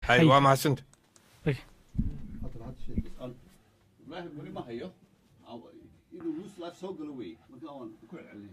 هاي وما حسنت والله ولي ما هيو إذا روس لايف سو قلوي مكان كل عليه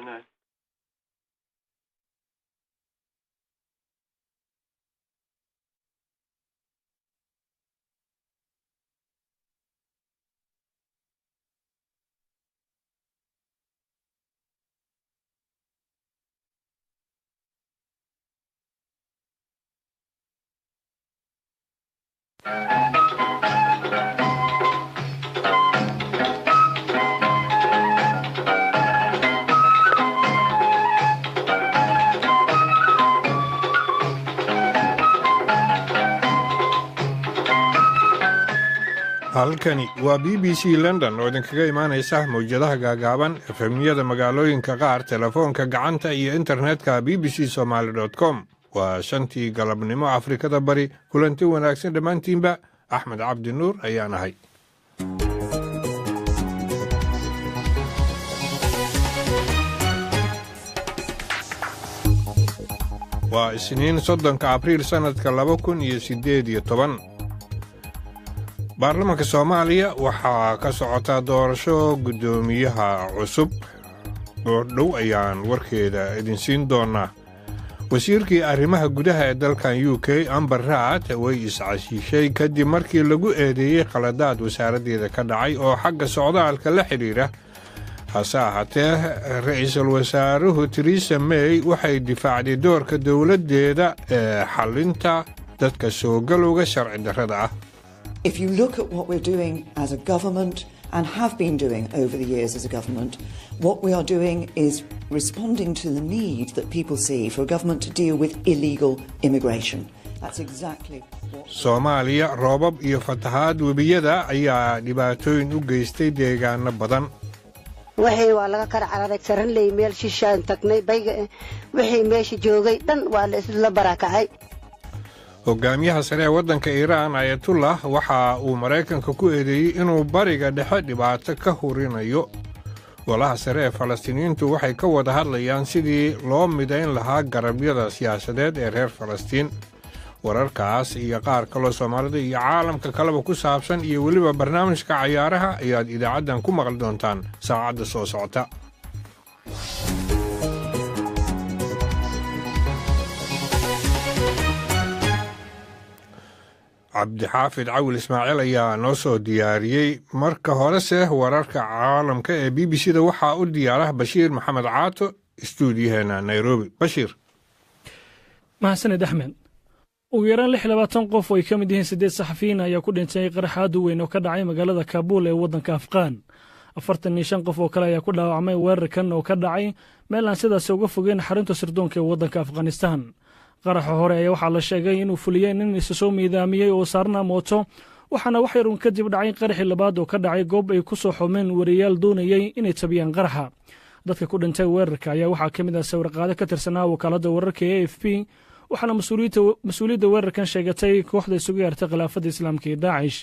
No. halkani waa BBC London oo idinkaga imaanaysa mowjadaha gaagaaban efemiyada magaalooyinka qaar telefoonka gacanta iyo internetka bbcsomali.com waa shantii galabnimo Afrikada Bari kulanti wanaagsan dhammaantiinba Axmed Cabdi Nuur ayaan ahay waa Isniin 30 Abriil sanadka 2018 baarlamaanka Soomaaliya waxaa ka socota doorasho gudoomiyaha cusub dhow ayaan warkeeda idin siin doonaa wasiirkii arrimaha gudaha ee dalkan UK Amber Rudd way iscashiishay kadib markii lagu eedeeyay qaladaad wasaaraddeeda ka dhacay oo xagga socdaalka la xiriira hase ahaatee ra'iisul wasaaruhu Theresa May waxay difaacday doorka dowladdeeda ee xalinta dadka soo galowga sharci darrada ah. If you look at what we're doing as a government and have been doing over the years as a government, what we are doing is responding to the need that people see for a government to deal with illegal immigration. That's exactly what Soomaaliya roobab iyo fatahaad webiyada ayaa dhibaatooyin u geystay deegaano badan. waxay waa laga kala cararay saranley meel shishaan tagnay bayga waxay meesha joogay dhan waa la isla barakacay. hogaamiyaha sare ee waddanka Iran Ayatollah waxa uu Mareykanka ku eedeeyay inuu bariga dhexe dhibaato ka hurinayo walaha sare ee Falastiiniintu waxay ka wada hadlayaan sidii loo midayn lahaa garabyada siyaasadeed ee reer Falastiin wararkaas iyo qaar kale Soomaalida iyo caalamka kaleba ku saabsan iyo waliba barnaamijka ciyaaraha ayaad idaacadan ku maqal doontaan saacada soo socota. cabdixaafid cawil ismaaciil ayaa noo soo diyaariyey marka horese wararka caalamka ee BBC-da waxaa u diyaarah Bashiir Maxamed Caato istuudiyaheena Nairobi. Bashiir mahadsanid Axmed. ugu yaraan 26 qof oo ay ka mid yihiin 8 saxafiyiin ayaa ku dhintay qarax aad u weyn oo ka dhacay magaalada Kaabul ee waddanka Afghaan. 45 qof oo kale ayaa ku dhaawacmay weerarkan oo ka dhacay meel aan sidaas uga fogeyn xarunta sirdoonka ee waddanka Afghanistan. qaraxa hore ayaa waxaa la sheegay inuu fuliyay nin isa soo miidaamiyay oo saarnaa mooto waxaana wax yarun kadib dhacay qaraxii labaad oo ka dhacay goob ay ku soo xumeen wariyaal doonayay inay tabiyaan qaraxa dadka ku dhintay weerarka ayaa waxaa ka mid ah sawirqaade ka tirsanaa wakaaladda wararka ee AFP waxaana mas-uuliyadda weerarkan sheegatay kooxda isugu yeertay khilaafadda islaamka ee daacish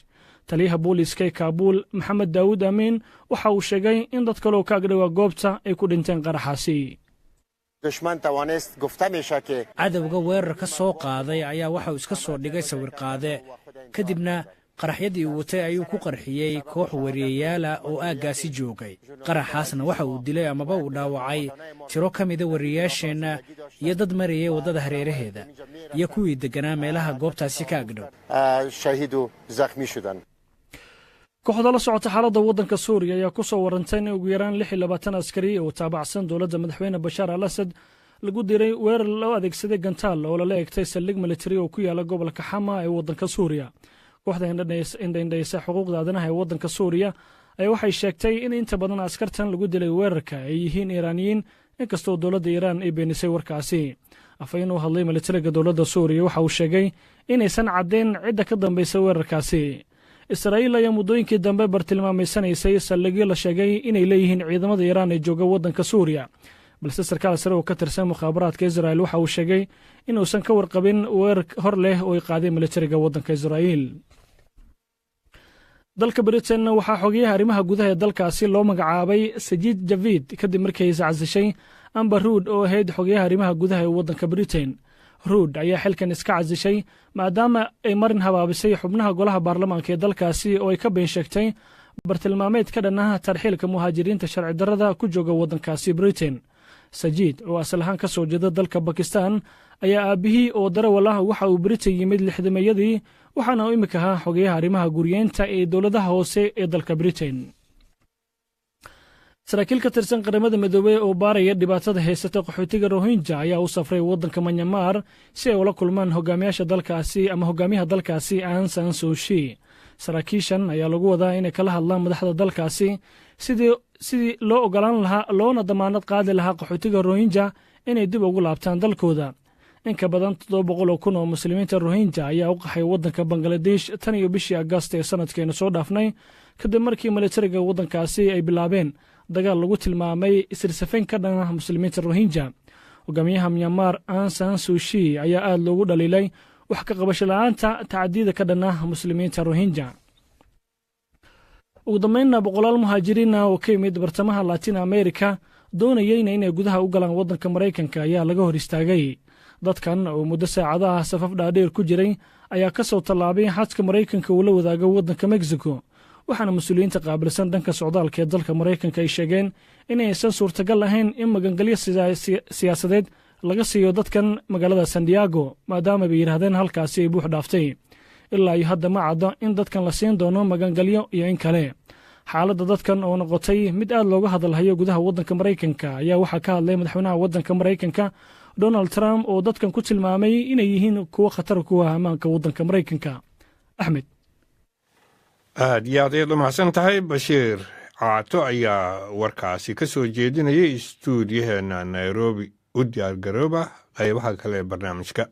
taliyaha booliiska ee kaabuul maxamed daawud amiin waxa uu sheegay in dad kale oo ka agdhowaa goobta ay ku dhinteen qaraxaasi cadowga weerar ka soo qaaday ayaa waxa uu iska soo dhigay sawirqaade kadibna qaraxyadii uu watay ayuu ku qarxiyey koox wariyayaala oo aaggaasi joogay qaraxaasna waxa uu dilay amaba uu dhaawacay tiro ka mida wariyayaasheenna iyo dad marayay waddada hareeraheeda iyo kuwii degganaa meelaha goobtaasi ka agdhow kooxda la socota xaaladda waddanka suuriya ayaa ku soo warantay in ugu yaraan 26 askari oo taabacsan dowladda madaxweyne bashaar al asad lagu diray weerar loo adeegsaday gantaal oo lala eegtay saldhig militari oo ku yaala gobolka xama ee waddanka suuriya kooxda indhaindhaysa xuquuqda aadanaha ee waddanka suuriya ayaa waxay sheegtay in inta badan askartan lagu dilay weerarka ay yihiin iiraaniyiin inkastoo dowladda iiraan ay beenisay warkaasi afhayeen u hadlay militariga dowladda suuriya waxa uu sheegay inaysan caddayn cidda ka dambaysa weerarkaasi israa'iil ayaa muddooyinkii dambe bartilmaamaysanaysay saldhigyo la sheegay inay leeyihiin ciidamada iiraan ee jooga waddanka suuriya balse sarkaal sare oo ka tirsan mukhaabaraadka israa'il waxa uu sheegay inuusan ka warqabin weerar hor leh oo ay qaadeen militariga waddanka israa'iil dalka britain waxaa xogeyaha arrimaha gudaha ee dalkaasi loo magacaabay sajiid javid kadib markii ay iscasishay amber ruud oo ahayd xogeyaha arrimaha gudaha ee waddanka britain ruud ayaa xilkan iska casishay maadaama ay marin habaabisay xubnaha golaha baarlamaanka ee dalkaasi oo ay ka been sheegtay bartilmaameed ka dhannaha tarxiilka muhaajiriinta sharci darrada ku jooga waddankaasi britain sajiid oo asal ahaan ka soo jeeda dalka bakistan ayaa aabbihii oo darawal ah waxa uu britain yimid lixdameeyadii waxaana uu imika ahaa xogeyaha arrimaha guryeenta ee dowladaha hoose ee dalka britain saraakiil ka tirsan qaramada midoobey oo baaraya dhibaatada haysata qaxootiga rohinja ayaa u safray waddanka manyamaar si ay ula kulmaan hogaamiyaha dalkaasi Aung San Suu Kyi saraakiishan ayaa lagu wadaa inay kala hadlaan madaxda dalkaasi sidii loo ogolaan lahaa loona damaanad qaadi lahaa qaxootiga rohinja inay dib ugu laabtaan dalkooda in ka badan 700,000 oo muslimiinta rohinja ayaa u qaxay waddanka bangaladesh tan iyo bishii agast ee sanadkeena soo dhaafnay kadib markii militariga waddankaasi ay bilaabeen dagaal lagu tilmaamay isirsafayn ka dhan ah muslimiinta rohinja hogaamiyaha myanmar Aung San Suu Kyi ayaa aad loogu dhaliilay wax ka qabasho la'aanta tacdiida ka dhan ah muslimiinta rohinja ugu dambeynna boqolaal muhaajiriin ah oo ka yimid bartamaha Latin America doonayeyna inay gudaha u galaan waddanka Maraykanka ayaa laga hor istaagay dadkan oo muddo saacadaha safaf dhaadheer ku jiray ayaa ka soo tallaabay xadka Maraykanka uu la wadaago waddanka Mexico waxaana mas-uuliyiinta qaabilsan dhanka socdaalka ee dalka Maraykanka ay sheegeen inaysan suurtagal ahayn in magangelyo siyaasadeed laga siiyo dadkan magaalada San Diego maadaama ay yiraahdeen halkaasi ay buux dhaaftay ilaa iyo hadda ma caddo in dadkan la siin doono magangelyo iyo in kale xaaladda dadkan oo noqotay mid aad looga hadalhayo gudaha waddanka Maraykanka ayaa waxaa ka hadlay madaxweynaha waddanka Maraykanka Donald Trump oo dadkan ku tilmaamay inay yihiin kuwo khatar ku ah ammaanka waddanka Maraykanka Axmed aad iyo aad ayaad u mahadsan tahay bashiir caato ayaa warkaasi ka soo jeedinayay istuudiyaheena Nairobi u diyaargarooba qaybaha kale ee barnaamijka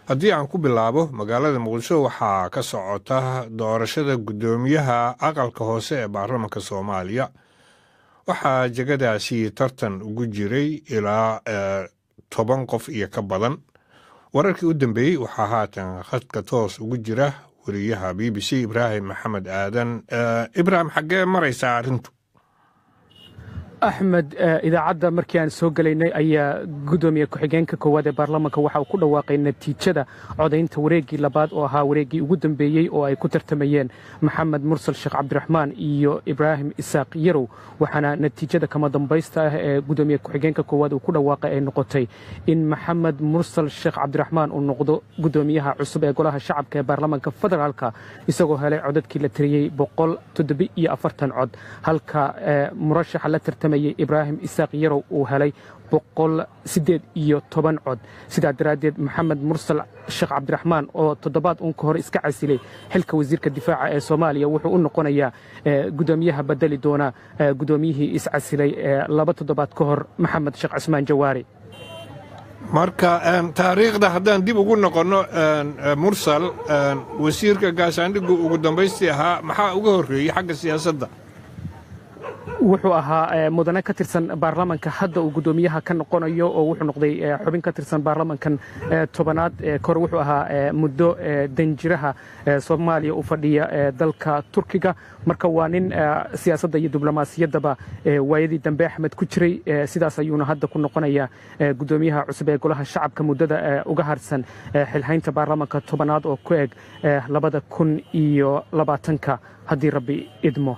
haddii aan ku bilaabo magaalada muqdisho waxaa ka socota doorashada guddoomiyaha aqalka hoose ee baarlamaanka Soomaaliya waxaa jagadaasi tartan ugu jiray ilaa 10 qof iyo ka badan wararkii u dambeeyey waxaa haatan khadka toos ugu jira wariyaha BBC Ibraahim Maxamed Aadan Ibraahim xaggee maraysaa arrintu axmed idaacadda markii aan soo galaynay ayaa gudoomiye ku-xigeenka koowaad ee baarlamaanka waxa uu ku dhawaaqay natiijada codaynta wareeggii labaad oo ahaa wareeggii ugu dambeeyey oo ay ku tartamayeen maxamed mursal sheekh cabdiraxmaan iyo ibraahim isaaq yarow waxaana natiijada kama dambaysta ah ee gudoomiye ku-xigeenka koowaad uu ku dhawaaqay ay noqotay in maxamed mursal sheekh cabdiraxmaan uu noqdo gudoomiyaha cusub ee golaha shacabka ee baarlamaanka federaalka isagoo helay codadkii la tiriyey 147 cod halka murashaxa la tartamay ibraahim isaaq yarow uu helay 118 cod sidaa daraaddeed maxamed mursal sheekh cabdiraxmaan oo toddobaad uun ka hor iska casilay xilka wasiirka difaaca ee Soomaaliya wuxuu u noqonayaa gudoomiyaha bedeli doona gudoomiyihii iscasilay 2 toddobaad ka hor maxamed sheekh Cismaan Jawaari marka taariikhda haddaan dib ugu noqonno mursal wasiirka gaashaandhiggu ugu dambaystii ahaa maxaa uga horreeyey xagga siyaasadda wuxuu ahaa mudane ka tirsan baarlamanka hadda uu guddoomiyaha ka noqonayo oo wuxuu noqday xubin ka tirsan baarlamankan tobanaad kor wuxuu ahaa muddo danjiraha Soomaaliya u fadhiya dalka Turkiga marka waa nin siyaasadda iyo diblomaasiyaddaba waayadii dambe Axmed ku jiray sidaas ayuuna hadda ku noqonaya guddoomiyaha cusub ee golaha shacabka muddada uga harsan xilhaynta baarlamanka tobanaad oo ku eg 2020 haddii rabbi idmo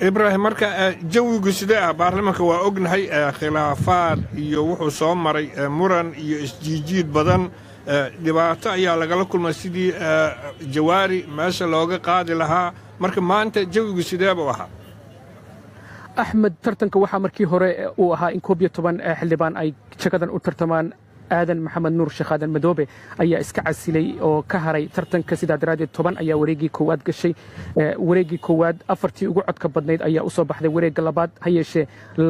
ibraahim marka jawigu sidee ah baarlamanka waa ognahay khilaafaad iyo wuxuu soo maray muran iyo isjiijiid badan dhibaato ayaa lagala kulmay sidii jawaari meesha looga qaadi lahaa marka maanta jawigu sidee buu ahaa axmed tartanka waxaa markii hore uu ahaa in 11 xildhibaan ay jagadan u tartamaan aadan maxamed nuur sheekh aadan madoobe ayaa iska casilay oo ka haray tartanka sidaa daraaddeed 10 ayaa wareegii koowaad gashay wareegii koowaad afartii ugu codka badnayd ayaa u soo baxday wareegga labaad ha yeeshee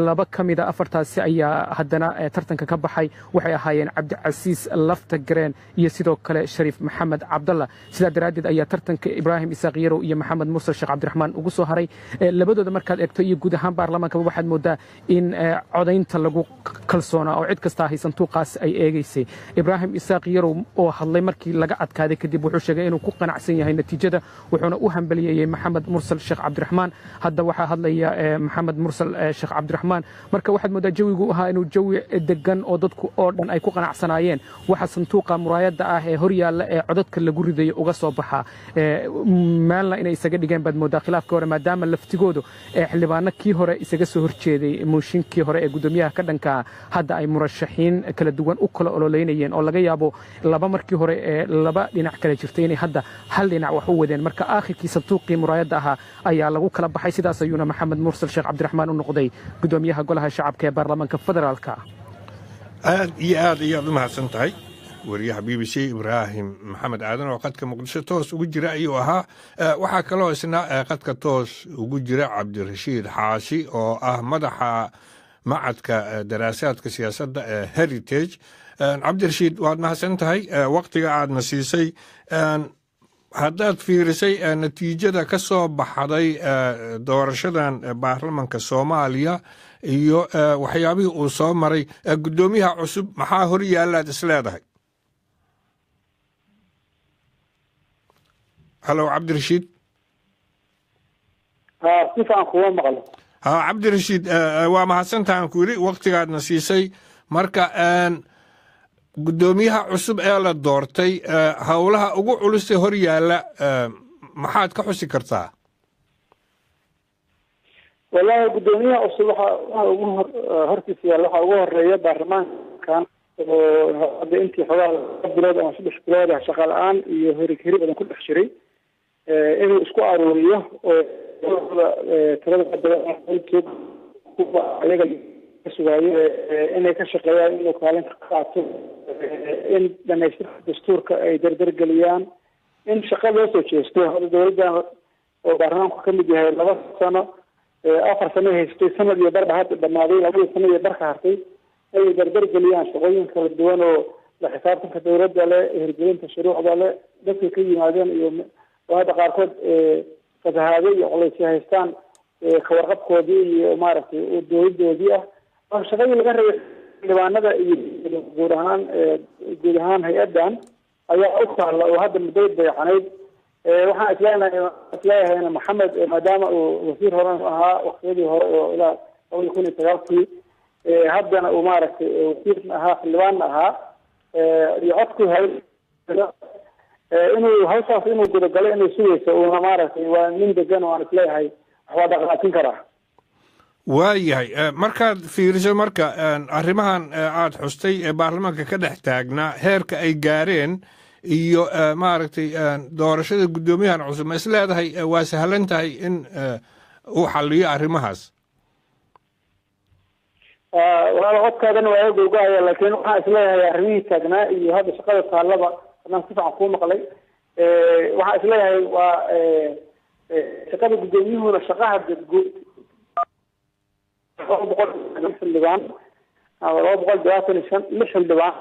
laba ka mida afartaasi ayaa haddana tartanka ka baxay waxay ahaayeen cabdicasiis lafta gareen iyo sidoo kale shariif maxamed cabdalla sidaa daraaddeed ayaa tartanka ibraahim isaaq yarow iyo maxamed mursal sheekh cabdiraxmaan ugu soo haray labadooda markaad eegto iyo guud ahaan baarlamaanka waxaad moodaa in codaynta lagu kalsoonaa oo cid kasta haysan tuuqaas ay ibraahim isaaq yarow oo hadlay markii laga adkaaday kadib wuxuu sheegay inuu ku qanacsan yahay natiijada wuxuuna u hambaliyeeyey maxamed mursal sheekh cabdiraxmaan hadda waxaa hadlaya maxamed mursal sheekh cabdiraxmaan marka waxaad moodaa jawigu ahaa inuu jawi degan oo dadku oo dhan ay ku qanacsanaayeen waxa sanduuqa muraayadda ah ee horyaalla ee codadka lagu ridayo uga soo baxa meelna inay isaga dhigeen baad moodaa khilaafkii hore maadaama laftigoodu xildhibaano kii hore isaga soo horjeeday mooshinkii hore ee guddoomiyaha ka dhanka hadda ay murashaxiin kala duwan u kala ololeynayeen oo laga yaabo laba markii hore ee laba dhinac kala jirtay inay hadda hal dhinac wax u wadeen marka aakhirkii sanduuqii muraayadda ahaa ayaa lagu kala baxay sidaas ayuuna maxamed mursal sheekh cabdiraxmaan u noqday guddoomiyaha golaha shacabka ee baarlamaanka federaalka aad iyo aad ayaad u mahadsan tahay wariyaha b b c ibraahim maxamed aadan oo qadka muqdisho toos ugu jira ayuu ahaa waxaa kaloo isna qadka toos ugu jira cabdirashiid xaashi oo ah madaxa macadka daraasaadka siyaasadda ee heritage cabdirashiid waad mahadsan tahay waqtiga aadna siisay haddaad fiirisay natiijada ka soo baxday doorashadan baarlamanka Soomaaliya iyo waxyaabihii uu soo maray guddoomiyaha cusub maxaa hor yaalaad isleedahay halo cabdirashiid sifaan kuwa maqlo cabdirashiid waa mahadsantahan ku yidhi waqtigaadna siisay marka guddoomiyaha cusub ee la doortay howlaha ugu culus ee hor yaalla maxaad ka xusi kartaa wallaahi guddoomiyaha cusub waxa ugu hortiisa yaalla waxaa ugu horeeya baarlamaankan oo hadda intii xogaa bilood ama 3 bilood ah shaqo la'aan iyo heri badan ku dhex jiray inuu isku aruuriyo oo ayaga sugaayo inay ka shaqeeyaan inuu kaalinta ka qaato in dhamaystirka dastuurka ay dardargeliyaan in shaqa loo soo jeesto hadda dowladdan oo baarlamaanku ka mid yahay 2 sano 4 sano haystay sanad iyo barba hadda dhammaaday 2 sano iyo barka hartay ay dardargeliyaan shaqooyin kala duwan oo la xisaabtanka dowladda leh hirgelinta shuruucda leh dadka ka yimaadeen iyo hadda qaarkood fatahaado iyo culaysyo haystaan ka warqabkoodii iyo maaragtay dowladoodii ah shaqadii laga rabay xildhibaanada iyo guud ahaan hay-addan ayaa u taalla oo hadda muddo dayacanayd waxaan isleeyahayna maxamed maadaama uu wasiir hore ahaa waqtiyadii hore oo ilaa 2009 haddana uu maaragtay wasiirna ahaa xildhibaanna ahaa iyo codku hay inuu hawshaas inuu gudagalo inuu sugayso uuna maaragtay waa nin degan oo aan isleeyahay waxbaa dhaqaajin karaa waayahay markaad fiiriso marka arrimahan aad xustay ee baarlamaanka ka dhex taagnaa heerka ay gaareen iyo maaragtay doorashada guddoomiyahan cusub ma isleedahay waa sahlan tahay in uu xalliyo arrimahaas walaal codkaadana waa gowgahaya laakiin waxaan isleeyahay arrimihii taagnaa iyo hadda shaqada taallaba anaan si fiican kuu maqlay waxaan isleeyahay waa shaqada guddoomiyuhuna shaqaha xildhibaan lixdan dhibaan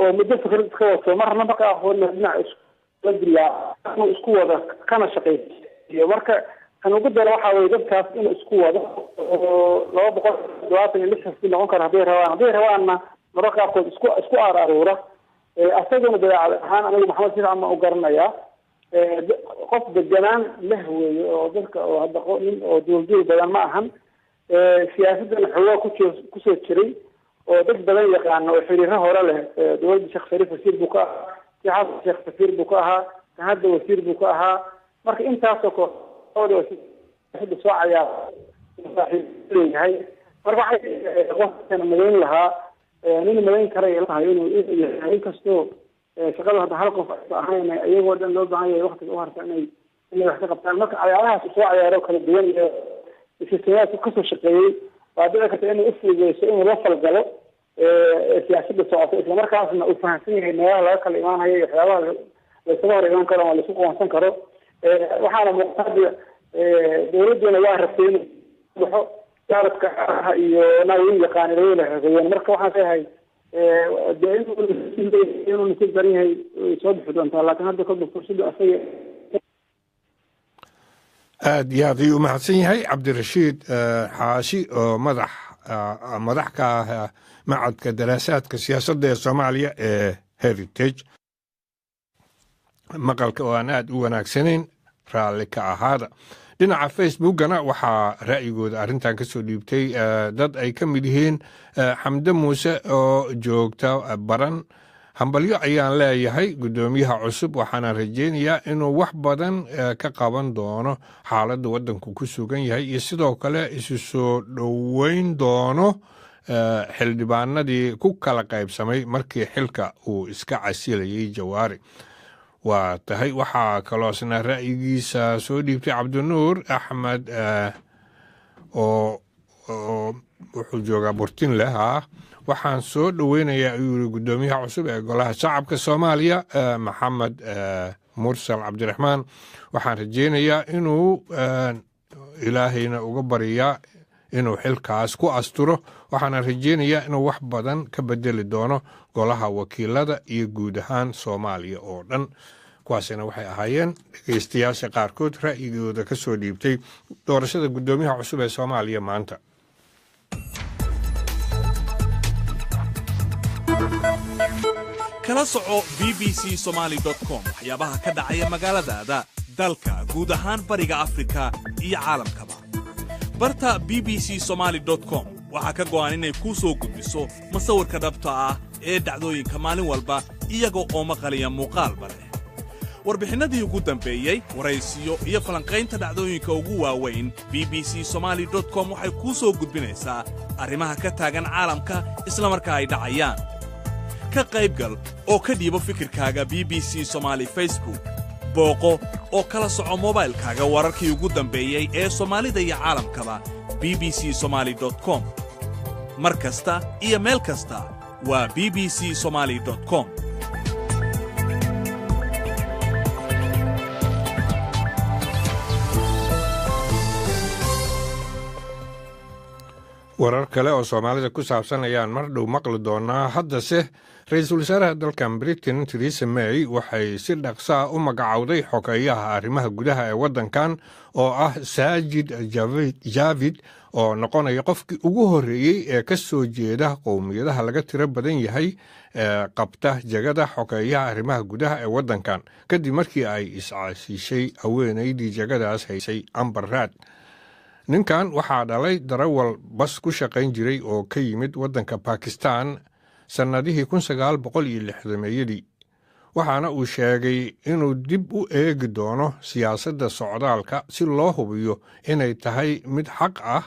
oo muddo fikrad iska wato marna marka aqoonna dhinac isla diriyaa inuu isku wada kana shaqaysiiyo marka kan ugu dara waxaa weye dadkaas inuu isku wado oo 276 noqon kara hadday rabaanna mararka qaarkood isku aruura asaguna dabeecad ahaan anigu maxamed sifiican ma u garanayaa qof deganaan leh weeye oo dadka oo hadda nin oo duulduul badan ma ahan siyaasaddan xoogaa kusoo jiray oo dad badan yaqaana oo xiriiro hore leh dowladda sheekh shariif wasiir buu ka ahaa xasan sheekh safiir buu ka ahaa hadda wasiir buu ka ahaa marka intaasoo kooxooda oo siyaasadda soo cayaarleeyahay marka waxay qofkana madayn lahaa nin madayn karay lahay inuu yahay inkastoo shaqada hadda hal qof ahayn iyagoo dhan loo baahan yahay waqtiga u harta inay wax ka qabtaan marka cayaarahaas soo cayaaro kala duwan iyo siyaasad kasoo shaqeeyey waa dhici karta inuu ufududeyso inuu la falgalo siyaasadda socota isla markaasna uu fahamsan yahay meelaha laga kala imaanayo iyo waxyaabaha laysaga hor imaan karo ama laisku qoonsan karo waxaana muuqata hadda dowladduna waa rabtay inuu baxo saaradka iyo naawin yaqaani labada rageeyeen marka waxaan leeyahay dee inuu nasiib daran yahay soo bixi doontaa laakiin hadda kolba fursadda asaga aad iyo aad ayuu u mahadsan yahay cabdirashiid xaashi oo madax ka ah macadka daraasaadka siyaasadda ee soomaaliya ee heritage maqalka oo aan aad u wanaagsanayn raalli ka ahaada dhinaca facebookana waxaa ra'yigooda arrintan ka soo dhiibtay dad ay ka mid yihiin xamde muuse oo joogta baran hambalyo ayaan leeyahay guddoomiyaha cusub waxaana rajaynayaa inuu wax badan ka qaban doono xaaladda waddanku ku sugan yahay iyo sidoo kale isu soo dhoweyn doono xildhibaanadii ku kala qaybsamay markii xilka uu iska casilayay jawaari waa tahay waxaa kaloosna ra'yigiisa soo dhiibtay cabdinuur axmed oo wuxuu joogaa burtinleh waxaan soo dhoweynayaa ayuu yiri guddoomiyaha cusub ee golaha shacabka soomaaliya maxamed mursal cabdiraxmaan waxaan rajaynayaa inuu ilaahayna uga baryaa inuu xilkaas ku asturo waxaana rajaynayaa inuu wax badan ka bedeli doono golaha wakiilada iyo guud ahaan soomaaliya oo dhan kuwaasina waxay ahaayeen dhegeystayaasha qaarkood ra'yigooda ka soo dhiibtay doorashada guddoomiyaha cusub ee soomaaliya maanta kala soco bbcsomali.com waxyaabaha ka dhacaya magaaladaada dalka guud ahaan bariga afrika iyo caalamkaba barta bbcsomali.com waxaa ka go'an inay kuu soo gudbiso masawirka dhabta ah ee dhacdooyinka maalin walba iyagoo oo maqaliya muuqaalba leh warbixinnadii ugu dambeeyey waraysiyo iyo falanqaynta dhacdooyinka ugu waaweyn bbcsomali.com waxay kuu soo gudbinaysaa arrimaha ka taagan caalamka isla markaa ay dhacayaan ka qaybgal oo ka dhiibo fikirkaaga BBC Somali Facebook booqo oo kala soco moobaylkaaga wararkii ugu dambeeyey ee Soomaalida iyo caalamkaba bbcsomali.com mar kasta iyo meel kasta waa bbcsomali.com warar kale oo Soomaalida ku saabsan ayaan mar dhow maqli doonaa haddase ra'iisul wasaaraha dalkan Britain Theresa May waxay si dhaqso u magacowday xogeeyaha arrimaha gudaha ee waddankan oo ah Sajid Javid oo noqonaya qofkii ugu horeeyay ee ka soo jeeda qowmiyadaha laga tiro badan yahay qabta jagada xogeeyaha arrimaha gudaha ee waddankan kadib markii ay iscaasishay haweenaydii jagadaas haysay Amber Rudd ninkan waxaa dhalay darawal bas ku shaqayn jiray oo ka yimid waddanka Pakistan sannadihii 1960meeyadii waxaana uu sheegay inuu dib u eegi doono siyaasadda socdaalka si loo hubiyo inay tahay mid xaq ah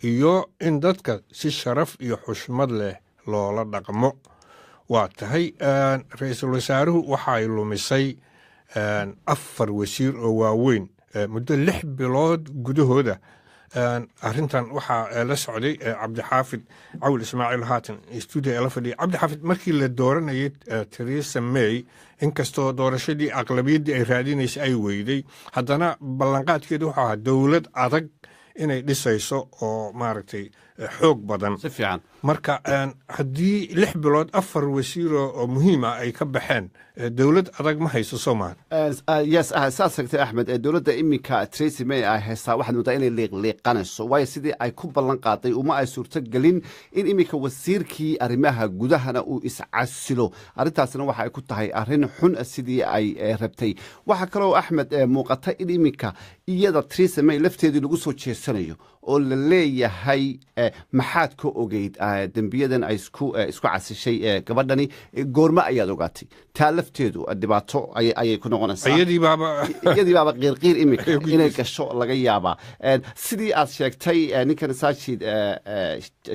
iyo in dadka si sharaf iyo xushmad leh loola dhaqmo waa tahay ra'iisul wasaaruhu waxay lumisay 4 wasiir oo waaweyn muddo 6 bilood gudahooda arrintan waxaa la socday cabdixaafid cawl ismaaciil haatan stuudio la fadhiya cabdixaafid markii la dooranayay Theresa May inkastoo doorashadii aqlabiyaddii ay raadinaysay ay weyday haddana ballanqaadkeedu wuxuu ahaa dowlad adag inay dhisayso oo maaragtay xoog badan si fiican marka haddii 6 bilood 4 wasiiro oo muhiim ah ay ka baxeen dowlad adag ma hayso Soomaaliya yes saas sagtay Axmed dowladda iminka Theresa May ay haysaa waxaad moodaa inay liiqanayso waayo sidii ay ku ballan qaaday uma ay suurto gelin in iminka wasiirkii arrimaha gudahana uu iscasilo arrintaasna waxa ay ku tahay arrin xun sidii ay rabtay waxa kaloo Axmed muuqata in iminka iyada Theresa May lafteedii lagu soo jeesanayo oo la leeyahay maxaad ka ogeyd dambiyadan ay isku casishay gabadhani goorma ayaad ogaatay taa lafteedu dhibaato ayay ku noqonaysaa iyadii baaba qiirqiir iminka inay gasho laga yaabaa sidii aad sheegtay ninkan Sajid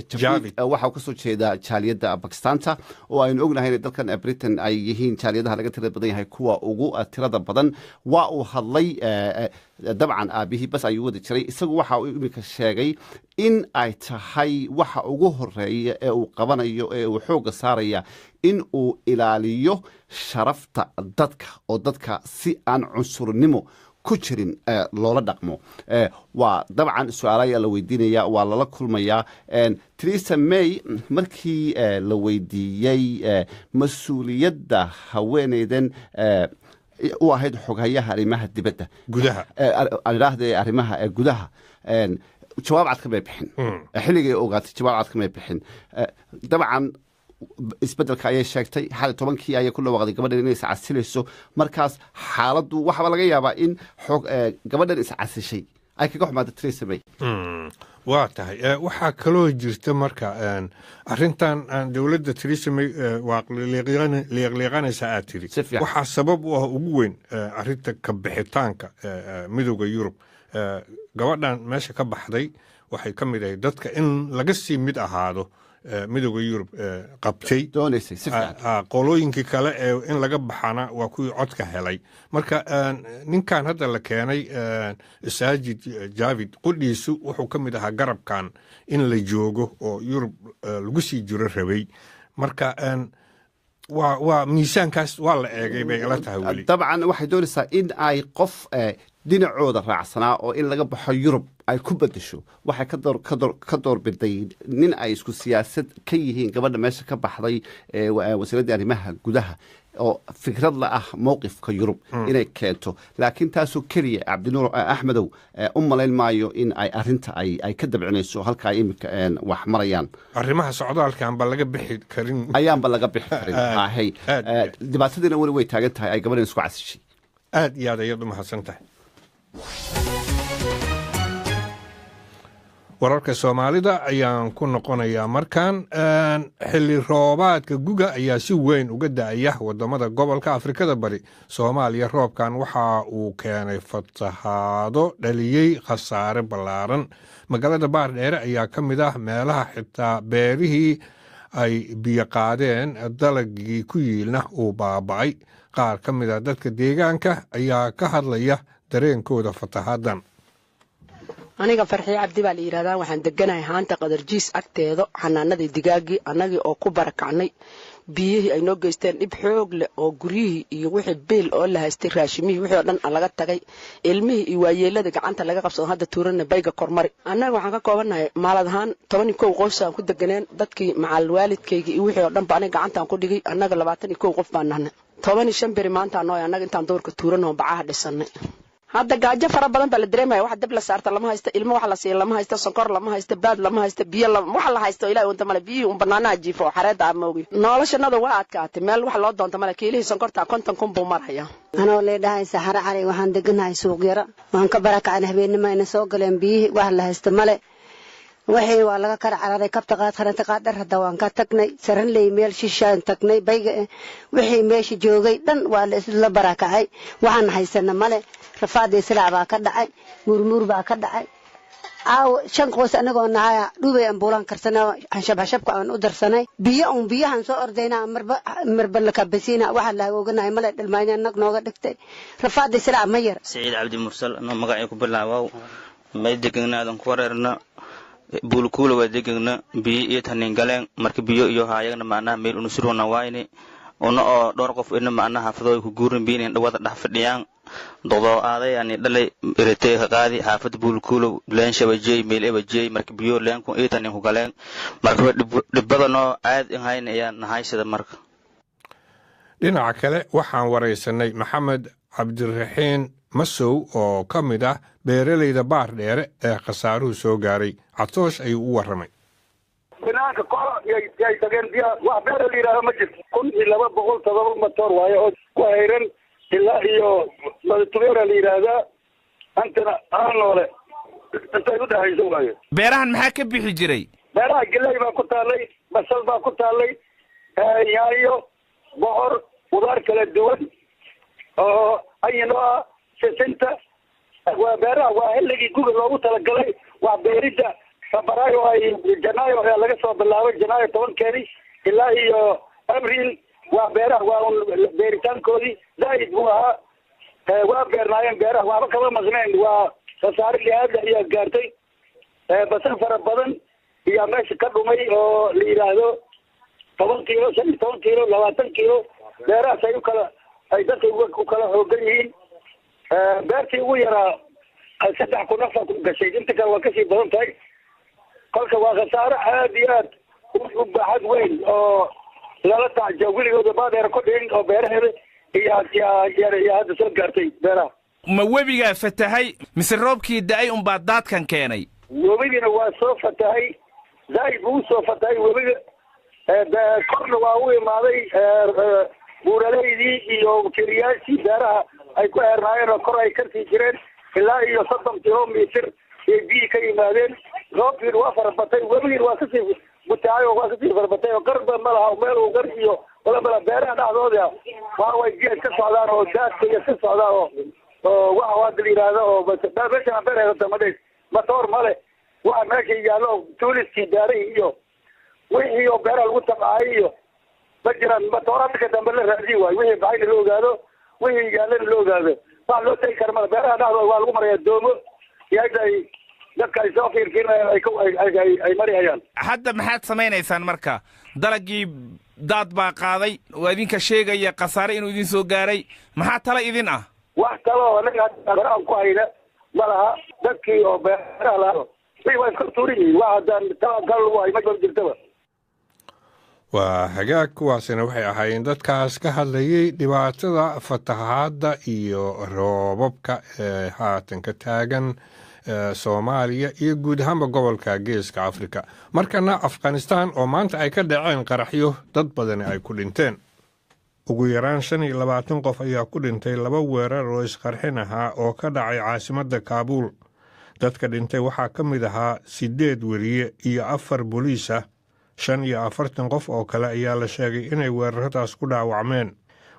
Javid waxa uu ka soo jeedaa jaaliyadda Bakistaanta oo aynu ognahay in dalkan Britain ay yihiin jaaliyadaha laga tirada badan yahay kuwa ugu tirada badan waa uu hadlay dabcan aabihii bas ayuu wada jiray isagu waxa uu iminka sheegay in ay tahay waxa ugu horeeya ee uu qabanayo ee uu xoogga saaraya in uu ilaaliyo sharafta dadka oo dadka si aan cunsurnimo ku jirin loola dhaqmo waa dabcan su'aalo ayaa la weydiinaya waa lala kulmayaa Theresa May markii la weydiiyey mas-uuliyadda haweeneydan u ahayd xoghayaha arrimaha dibadda gudaha idhaahdee arrimaha gudaha jawaab cad kamay bixin xilligay ogaatay jawaab cad kamay bixin dabcan isbeddelka ayay sheegtay 11kii ayay ku dhawaaqday gabadhan inay iscasilayso markaas xaaladdu waxaa laga yaabaa in gabadhan iscasishay ay kaga xumaatay Theresa May waa tahay waxaa kaloo jirta marka arrintan dowladda Theresa May waa liiqliiqanaysa aad tiri waxaa sabab u ah ugu weyn arrinta ka bixitaanka midowga Yurub gabadhan meesha ka baxday waxay ka mid ahayd dadka in laga sii mid ahaado midowga Yurub qabtay doonaysay si fiican qolooyinkii kale ee in laga baxana waa kuwii codka helay marka ninkan hadda la keenay Sajid Javid qudhiisu wuxuu ka mid ahaa garabkan in la joogo oo Yurub lagu sii jiro rabay marka waa miisaankaas waa la eegay bay ila tahay weli dabcan waxay doonaysaa in ay qof dhinacooda raacsanaa oo in laga baxo Yurub ay ku bedesho waxay ka doorbiday nin ay isku siyaasad ka yihiin gabadha meesha ka baxday wasiiradda arrimaha gudaha oo fikrad la ah mowqifka Yurub inay keento laakiin taasoo keliya Cabdinuur Axmedow u malayn maayo in ay arrinta ay ka dabcinayso halka ay imika wax marayaan arrimaha socdaalkan ba laga bixi karin ayaanba laga bixi karin hay dhibaatadina weli way taagan tahay ay gabadhan isku casishay aad iyo aad ayaad u mahadsan tahay wararka Soomaalida ayaan ku noqonayaa markaan xilli roobaadka guga ayaa si weyn uga da'aya wadamada gobolka Afrikada Bari Soomaaliya roobkan waxa uu keenay fatahaado dhaliyay khasaare ballaaran magaalada Baardheere ayaa ka mid ah meelaha xitaa beerihii ay biyo qaadeen dalagii ku yiilna uu baaba'ay qaar ka mid ah dadka deegaanka ayaa ka hadlaya dareenkooda fatahaadan aniga Farxiye Cabdi baa la yiraahdaa waxaan deganahay haanta qadarjiis agteedo xanaanadii digaagii anagii oo ku barakacnay biyihii ay noo geysteen dhib xoog leh oo guryihii iyo wixii beel oo la haystay raashimihii wixii oo dhan laga tagay ilmihii iyo waayeelada gacanta laga qabsado hadda tuurana bayga kormari annaga waxaan ka koobanahay maalad ahaan 11 qoys aan ku deganeen dadkii macal waalidkayga iyo wixii oo dhan baa aniga gacantaan ku dhigay annaga 21 qof baan nahnay 15 beri maanta noo annaga intaan doorka tuurano bacaha dhisanay hadda gaajo fara badan baa la dareemaya wax dab la saarta lama haysto ilmo wax la siiyo lama haysto sonkor lama haysto baad lama haysto biyo wax la haysto ilaahay unta male biyo un banaana jiifo xareeda amoogi noloshanada waa adkaatay meel wax loo doonto male kiilihii sonkorta 50 kun buu maraya anoo leedahay saxara cali waxaan deganahay suuq yara waan ka barakacay habeenimo inay soo galeen biyo wax la haysto male waxay waa laga kala cararay kabta qaad qaranta qaad dhar hada waan ka tagnay saran leey meel shishaan tagnay bayga wixii meesha joogay dhan waa la isla barakacay waxaan haysana male rafaadii silaa baa ka dhacay murmur baa ka dhacay shan qoys anagoo nahay dhubay ambuulan karsana shabashab aan u darsanay biyahan soo ordayna marba la kabasiina waxa la ooganahay male dhalmaayna nag nooga dhigtay rafaadii silaa ma yar Saciid Cabdi Mursal anoo magacay ku bilaabow may deganaadan ku wareerna bulkuula waa degana biyo iyo tanin galeen marka biyo iyo haayagna macnaha meel unu surwana waayne oo dhowr qof in macnaha xafadooy ku guurin biin dhawada dhax fadhiyaan dodo aaday ani dhalay iritay ka qaadi xaafad buulkuulo leen shabajay meel ebajay marka biyo leen ku eetan ku galeen marka dhibadano aad in hayn ayaan nahaysada marka dhinaca kale waxaan waraysanay maxamed cabdiraxiin masow oo ka mid ah beeralayda baar dheere ee khasaaruhu soo gaaray catoosh ayuu u warramay banaanka koro yay tageen biya wax beera la yidhahdo ma jirto 1207 matoor waaye oo ku hayran ilaa iyo madatubeera la yidhaahdaa antana aan noole intay u dhahayso waaye beerahan maxaa ka bixi jiray beeraha gelay baa ku taallay basal baa ku taallay yaayo bocor qudaar kala duwan oo ayno ah sisinta waa beeraha waa xilligii guga loogu talagalay waa beeridda sabaraayo ay janaayo ayaa laga soo bilaabay janaayo 10 ilaa iyo abriil waa beeraha waa beeritaankoodii zaid buu ahaa waa beernaayeen beeraha waaba kaba maqneen waa khasaare aad ayaa gaartay basal fara badan iyo meesha ka dhumay oo la yidhaahdo 10 kiilo 15 kiilo 20 kiilo beerahaas ay dadka u kala hoogan yihiin beertii ugu yaraa 3,000 ku gashay inta kale waa kasii badan tahay kolka waa khasaare aad iyo aad u baaxad weyn oo lala tacjo weligooda baadeer ku dhigin oo beeraheeda iyo hadda soo gaartay beeraha ma webigaa fatahay mise roobkii da'ay unbaa daadkan keenay webigina waa soo fatahay zaid buu soo fatahay webiga korna waa u imaaday buuraleydii iyo kiriyaashii beeraha ay ku eernaayeen oo kor ay kasii jireen ilaa iyo 30 kilomitir ay biyi ka yimaadeen roobkiina waa farabatay webigiina waa kasii butaay oo waa kasii farabatay oo qarba ma laha meel uu gar iyo wala beeraha dhexdooda waa way biyo ka socdaan oo daadka iyo ka socdaan oo waxa waa la yiraahdo oo meesha beeraha tamadeed matoor male waa meesha yaalo tuuliskii daaray iyo wixii oo beeraha lagu tabcay iyo bajiran matoorada ka dambe la raadi waay wixii baxay loo ogaado wixii yaalan loo ogaado wax loo tay karma beeraha dhexdooda waa lagu maraya doomo yaday dadka ay soo fiirkiin ay marayaan hadda maxaad samaynaysaan marka dalagii daad baa qaaday oo idinka sheegaya khasaare inuu idin soo gaaray maxaa tala idin ah wax kale oo anaga aan ku hayna ma laha dadkii oo beeraha lahaa way iska tuuriyiin waa haddaan gal lagu hay ma jirtaba waa hagaag kuwaasina waxay ahaayeen dadkaas ka hadlayay dhibaatada fatahaadda iyo roobabka ee haatan ka taagan Soomaaliya iyo guud ahaanba gobolka Geeska Afrika markana Afghanistan oo maanta ay ka dhaceen qaraxyo dad badan ay ku dhinteen ugu yaraan 25 qof ayaa ku dhintay laba weerar oo isqarxin ahaa oo ka dhacay caasimadda Kaabul dadka dhintay waxaa ka mid ahaa 8 wariye iyo 4 booliis ah 45 qof oo kale ayaa la sheegay inay weeraradaas ku dhaawacmeen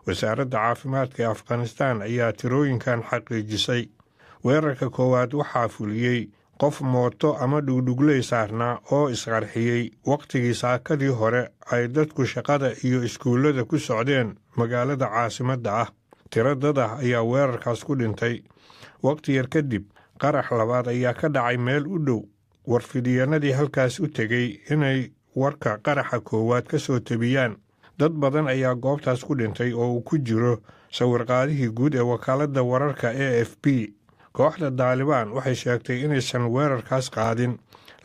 wasaaradda caafimaadka ee Afghanistan ayaa tirooyinkan xaqiijisay weerarka koowaad waxaa fuliyey qof mooto ama dhugdhugley saarnaa oo isqarxiyey waqtigii saakadii hore ay dadku shaqada iyo iskuullada ku socdeen magaalada caasimadda ah tiro dad ah ayaa weerarkaas ku dhintay waqti yar kadib qarax labaad ayaa ka dhacay meel u dhow warfidiyeenadii halkaas u tegey inay warka qaraxa koowaad ka soo tabiyaan dad badan ayaa goobtaas ku dhintay oo uu ku jiro sawirqaadihii guud ee wakaaladda wararka AFP kooxda Taliban waxay sheegtay inaysan weerarkaas qaadin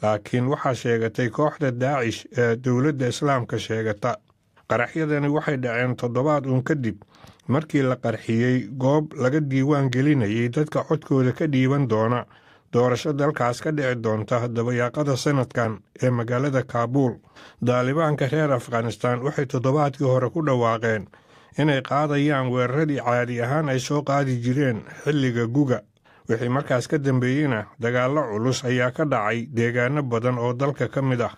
laakiin waxaa sheegatay kooxda Daesh ee dowladda Islaamka sheegata qaraxyadani waxay dhaceen toddobaad kadib markii la qarxiyey goob laga diiwaan gelinayay dadka codkooda ka dhiiban doona doorasho dalkaas ka dhici doonta dabayaaqada sanadkan ee magaalada Kaabul Talibanka reer Afghanistan waxay toddobaadkii hore ku dhawaaqeen inay qaadayaan weeraradii caadi ahaan ay soo qaadi jireen xilliga guga wixii markaas ka dambeeyeyna dagaallo culus ayaa ka dhacay deegaano badan oo dalka ka mid ah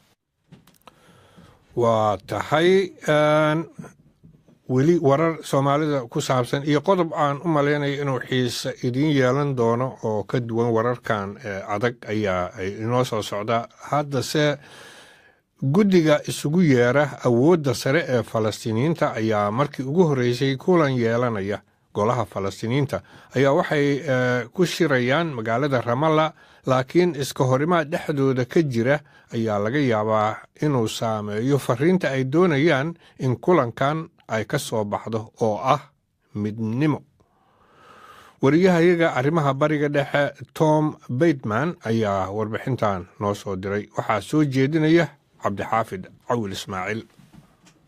waa tahay weli warar Soomaalida ku saabsan iyo qodob aan u maleynayo inuu xiisa idin yeelan doono oo ka duwan wararkan adag ayaa inoo soo socda haddase guddiga isugu yeera awoodda sare ee Falastiiniyiinta ayaa markii ugu horeysay kulan yeelanaya golaha Falastiiniyiinta ayaa waxay ku shirayaan magaalada Ramallah laakiin iska horimaad dhexdooda ka jira ayaa laga yaabaa inuu saameeyo fariinta ay doonayaan in kulankan ay ka soo baxdo oo ah midnimo wariyahayaga arrimaha bariga dhexe tom bateman ayaa warbixintan noo soo diray. waxaa soo jeedinaya cabdixaafid cawil ismaaciil.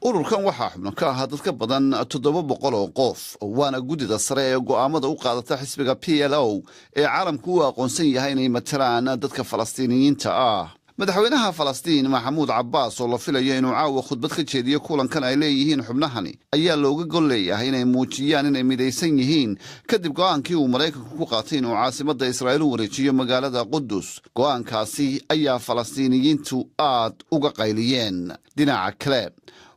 ururkan waxaa xubno ka ahaa dad ka badan 700 oo qof, waana guddida sare ee go'aamada u qaadata xisbiga PLO ee caalamku u aqoonsan yahay inay matalaan dadka falastiiniyiinta ah. madaxweynaha falastiin maxamuud cabbaas oo la filayo inuu caawa khudbad ka jeediyo kulankan ay leeyihiin xubnahani ayaa looga gol leeyahay inay muujiyaan inay midaysan yihiin kadib go'aankii uu maraykanku ku qaatay inuu caasimadda israa'iil u wareejiyo magaalada qudus. go'aankaasi ayaa falastiiniyiintu aad uga qayliyeen. dhinaca kale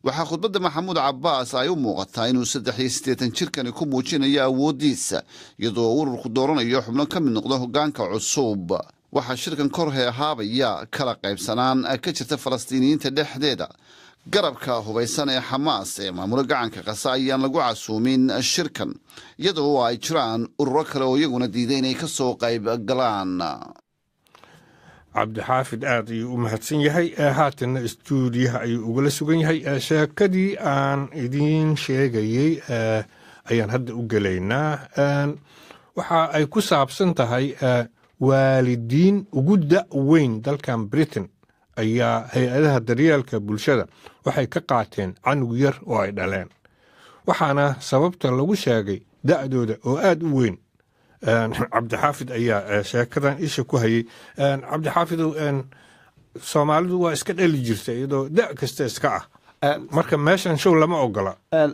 waxaa khudbadda maxamuud cabbaas ay u muuqataa inuu 83 jirkani ku muujinayo awooddiisa iyadoo ururku dooranayo xubno ka mid noqda hoggaanka cusub. waxaa shirkan kor heehaabaya kala qaybsanaan ka jirta falastiiniyiinta dhexdeeda. garabka hubaysan ee xamaas ee maamula gacanka qasa ayaan lagu casuumin shirkan, iyadoo ay jiraan ururo kale oo iyaguna diiday inay ka soo qayb galaan. cabdixaafid aad ayuu u mahadsan yahay. haatanna istuudiyaha ayuu ugala sugan yahay. sheekadii aan idiin sheegayey ayaan hadda u gelaynaa. waxa ay ku saabsan tahay waalidiin ugu da' weyn dalkan Britain ayaa hay-adaha daryeelka bulshada waxay ka qaateen canug yar oo ay dhaleen, waxaana sababta lagu sheegay da'dooda oo aad u weyn. cabdixaafid ayaa sheekadan isha ku hayay. cabdixaafidow, soomaalidu waa iska dhali jirta iyadoo da' kasta iska ah, marka meeshan show lama ogola.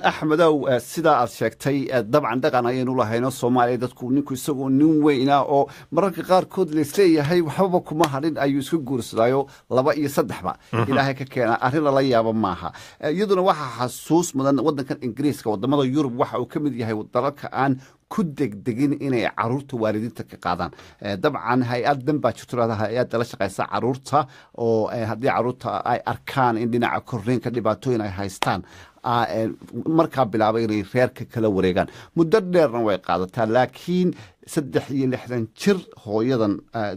axmedow, sidaa aad sheegtay dabcan dhaqan ayaynu lahayno soomaaliya. dadku ninku isagoo nin weynaa oo mararka qaarkood laisleeyahay waxbaba kuma hadhin ayuu iska guursadaayo 2 iyo 3ba ilaahay ka keena. arrin lala yaabo maaha. iyaduna waxaa xasuus mudan waddankan ingiriiska, wadamada yurub waxa uu ka mid yahay dalalka aan ku degdegin inay caruurta waalidiinta ka qaadaan. dabcan hay-adan baa jirto hay-adda la shaqaysa caruurta oo haddii caruurta ay arkaan in dhinaca korriinka dhibaatooyin ay haystaan markaa bilaabay inay reerka kala wareegaan. muddo dheerna way qaadataa, laakiin 63 jir hooyadan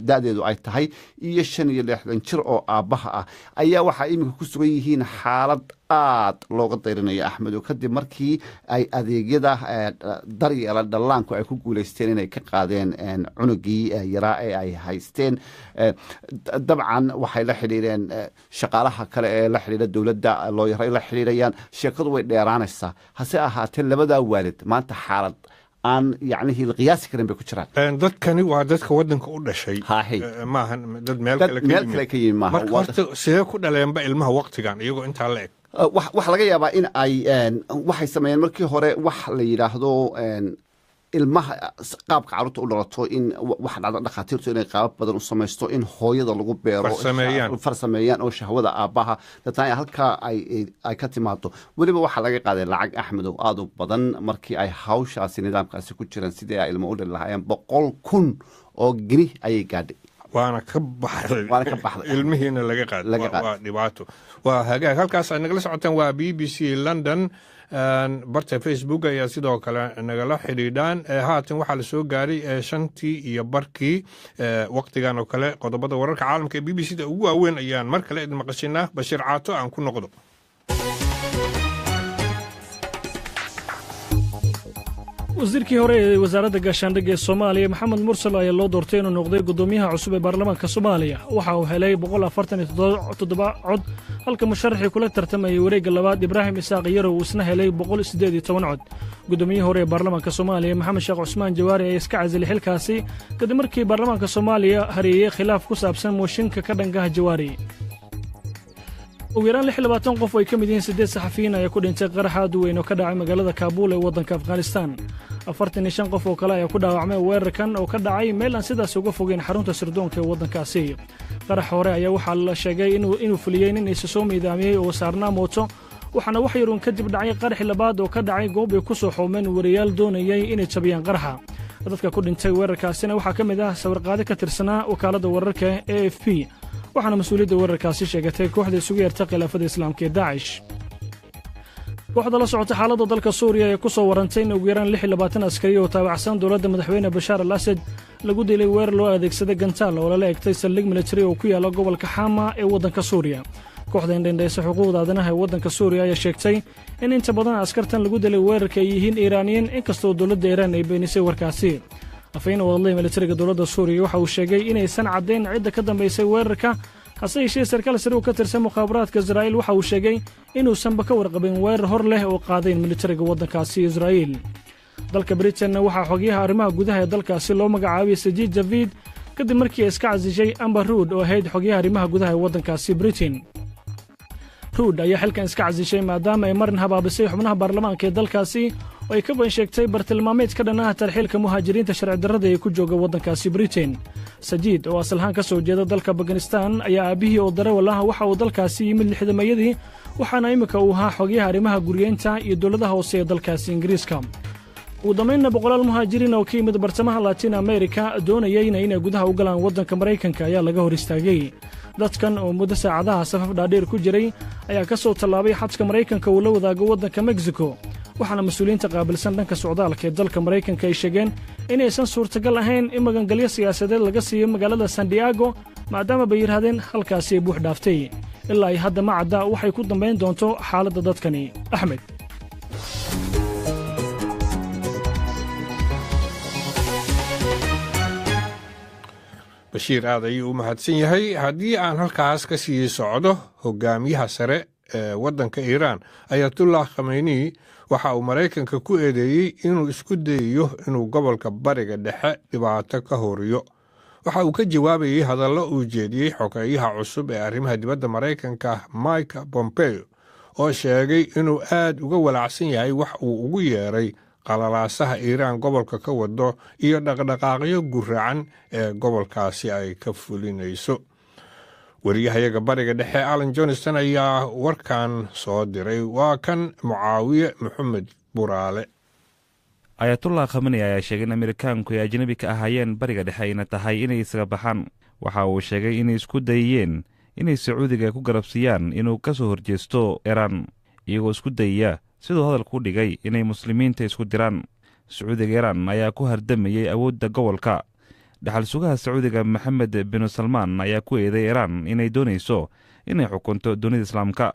da'deedu ay tahay iyo 65 jir oo aabbaha ah ayaa waxaa iminka ku sugan yihiin xaalad aad looga dayrinayo axmedo, kadib markii ay adeegyada daryeela dhallaanku ay ku guulaysteen inay ka qaadeen cunugii yaraa ee ay haysteen. dabcan waxay la xidhiireen shaqaalaha kale ee la xidhiira dowladda looyaray la xidhiirayaan. sheekadu way dheeraanaysaa. hase ahaatee labadaa waalid maanta xaalad aan yacnihii qiyaasi karin bay ku jiraan. dadkani waa dadka waddanka u dhashay, maahan dad meel kale ka yimid. marka horta sidee ku dhaleenba ilmaha waqtigan iyagoo intaa la eg? waxa laga yaabaa in ay waxay sameeyeen markii hore wax la yidhaahdo ilmaha qaabka carruurta u dhalato in wax dhacda dhakhaatiirtu inay qaabab badan u samaysto in hooyada lagu beero farsameeyaan oo shahwada aabbaha dadna halkaa ay ka timaado. weliba waxaa laga qaaday lacag axmedow aad u badan markii ay hawshaasi nidaamkaasi ku jiraan sidii ay ilmo u dhali lahaayeen 100,000 oo gini ayay gaadhay. waana ka baxday ilmihiina laga qaaday. waa dhibaato. waa hagaag. halkaas ay nagala socotaan waa BBC London. barta Facebook ayaa sidoo kale nagala xidhiidhaan. haatan waxaa la soo gaaray 5:00 iyo barkii waqtigan oo kale. qodobada wararka caalamka ee BBC da ugu waaweyn ayaan mar kale idin maqashinaa. Bashiir Caato aan ku noqdo. wasiirkii hore ee wasaaradda gaashaandhigga ee Soomaaliya Maxamed Mursal ayaa loo doortay inuu noqday gudoomiyaha cusub ee baarlamaanka Soomaaliya. waxa uu helay 147 cod, halka musharaxii kula tartamayay wareegga labaad Ibraahim Isaaq Yarow uu isna helay 118 cod. gudoomiyihii hore ee baarlamaanka Soomaaliya Maxamed Sheekh Cusmaan Jawaari ayaa iska casilay xilkaasi kadib markii baarlamaanka Soomaaliya hareeyay khilaaf ku saabsan mooshinka ka dhangaha Jawaari. ugu yaraan 26 qof oo ay ka mid yihiin 8 saxafiyiin ayaa ku dhintay qarax aad u weyn oo ka dhacay magaalada Kaabul ee waddanka Afghanistan. 45 qof oo kale ayaa ku dhaawacmay weerarkan oo ka dhacay meel aan sidaas uga fogeyn xarunta sirdoonka ee waddankaasi. qarax hore ayaa waxaa la sheegay inuu fuliyey nin isa soo miidaamiyey oo saarnaa mooto, waxaana wax yaruun kadib dhacay qarax labaad oo ka dhacay goob ay ku soo xoomeen wariyaal doonayay inay jabiyaan qaraxa. dadka ku dhintay weerarkaasina waxaa ka mid ah sawirqaade ka tirsanaa wakaaladda wararka AFP, waxaana mas-uuliyadda weerarkaasi sheegatay kooxda isugu yeerta khilaafada islaamka ee Daacish. kooxda la socota xaaladda dalka Suuriya ee ku soo warantay in ugu yaraan 26 askari oo taabacsan dowladda madaxweyne Bashaar al-Assad lagu dilay weerar loo adeegsaday gantaal oo lala egtay saldhig militari oo ku yaala gobolka Xama ee waddanka Suuriya. kooxda indhaysa xuquuqda aadanaha ee waddanka Suuriya ayaa sheegtay in inta badan askartan lagu dilay weerarka ay yihiin Iiraaniyiin, inkastoo dowladda Iiraan ay beenisay warkaasi. afayeen u hadlay militariga dowladda suuriya waxa uu sheegay inaysan caddayn cidda ka dambaysay weerarka hase yeeshee sarkaal sare oo ka tirsan mukhaabaraadka Israa'iil waxa uu sheegay inuusanba ka warqabin weerar hor leh oo qaadeen militariga waddankaasi Israa'iil dalka Britain waxa xogayaha arrimaha gudaha ee dalkaasi loo magacaabay Sajid Javid kadib markii ay iska casishay Amber Rudd oo ahayd xogayaha arrimaha gudaha ee waddankaasi Britain Rudd ayaa xilkan iska casishay maadaama ay marin habaabisay xubnaha baarlamaanka ee dalkaasi oo ay ka ban sheegtay bartilmaameed ka dhan ah tarxiilka muhaajiriinta sharci darrada ee ku jooga waddankaasi Britain Sajid oo asal ahaan ka soo jeeda dalka Afghanistan ayaa aabihii oo darawal ah waxa uu dalkaasi yimid 60-mayadii waxaana imika uu ahaa xogayaha arrimaha guriyeynta iyo dowladaha hoose ee dalkaasi Ingiriiska ugu dambeynna boqolaal muhaajiriin oo ka yimid bartamaha Latin America doonayayna inay gudaha u galaan waddanka Maraykanka ayaa laga hor istaagay dadkan oo muddo saacadaha safaf dhaadheer ku jiray ayaa ka soo tallaabay xadka Maraykanka uu la wadaago waddanka Mexico waxaana mas'uuliyiinta qaabilsan dhanka socdaalka ee dalka Maraykanka ay sheegeen inaysan suurtagal ahayn in magangalyo siyaasadeed laga siiyo magaalada San Diego maadaama bay yiraahdeen halkaasi ay buux dhaaftay ilaa ay hadda ma cadda waxay ku dambeyn doonto xaaladda dadkani Axmed bashiir aad ayuu u mahadsan yahay haddii aan halkaas ka sii socdo hogaamiyaha sare ee waddanka Iiraan Ayatollah Khamenei waxa uu Maraykanka ku eedeeyey inuu isku dayayo inuu gobolka bariga dhexe dhibaato ka horiyo waxa uu ka jawaabayay hadallo uu jeediyey xogeyaha cusub ee arrimaha dibadda Maraykanka Mike Pompeo oo sheegay inuu aad uga walacsan yahay wax uu ugu yeeray qalalaasaha Iiraan gobolka ka wado iyo dhaqdhaqaaqyo guracan ee gobolkaasi ay ka fulinayso wariyahayaga bariga dhexe Alan Johnston ayaa warkan soo diray waa kan Mucaawiye Maxamed Buraale Ayatollah Khamenei ayaa sheegay in Amerikaanku ay ajnabi ka ahaayeen bariga dhexe ayna tahay inay isaga baxaan waxa uu sheegay inay isku dayeen inay Sacuudiga ku garabsiyaan inuu ka soo horjeesto Iiraan iyagoo isku dayaya sidoo hadalku dhigay inay muslimiinta isku diraan Sacuudiga Iiraan ayaa ku hardamayay awoodda gobolka dhaxal sugaha Sacuudiga Maxamed bin Salman ayaa ku eeday Iiraan inay doonayso inay xukunto dunida Islaamka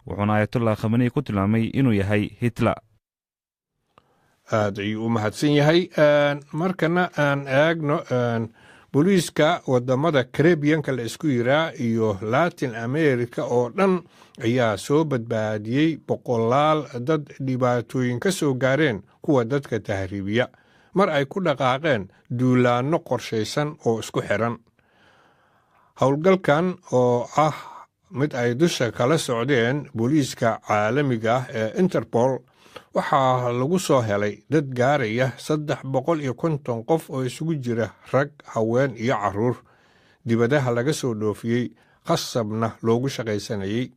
wuxuuna Ayatollah Khamenei ku tilmaamay inuu yahay Hitler aad ayuu u mahadsan yahay markana aan eegno booliiska wadamada Caribbean-ka la isku yiraa iyo Latin America oo dhan ayaa soo badbaadiyey boqolaal dad dhibaatooyin ka soo gaareen kuwa dadka tahriibiya mar ay ku dhaqaaqeen duulaanno qorshaysan oo isku xiran howlgalkan oo ah mid ay dusha kala socdeen booliiska caalamiga ah ee Interpol waxaa lagu soo helay dad gaaraya 350 qof oo isugu jira rag haween iyo caruur dibadaha laga soo dhoofiyey qasabna loogu shaqaysanayay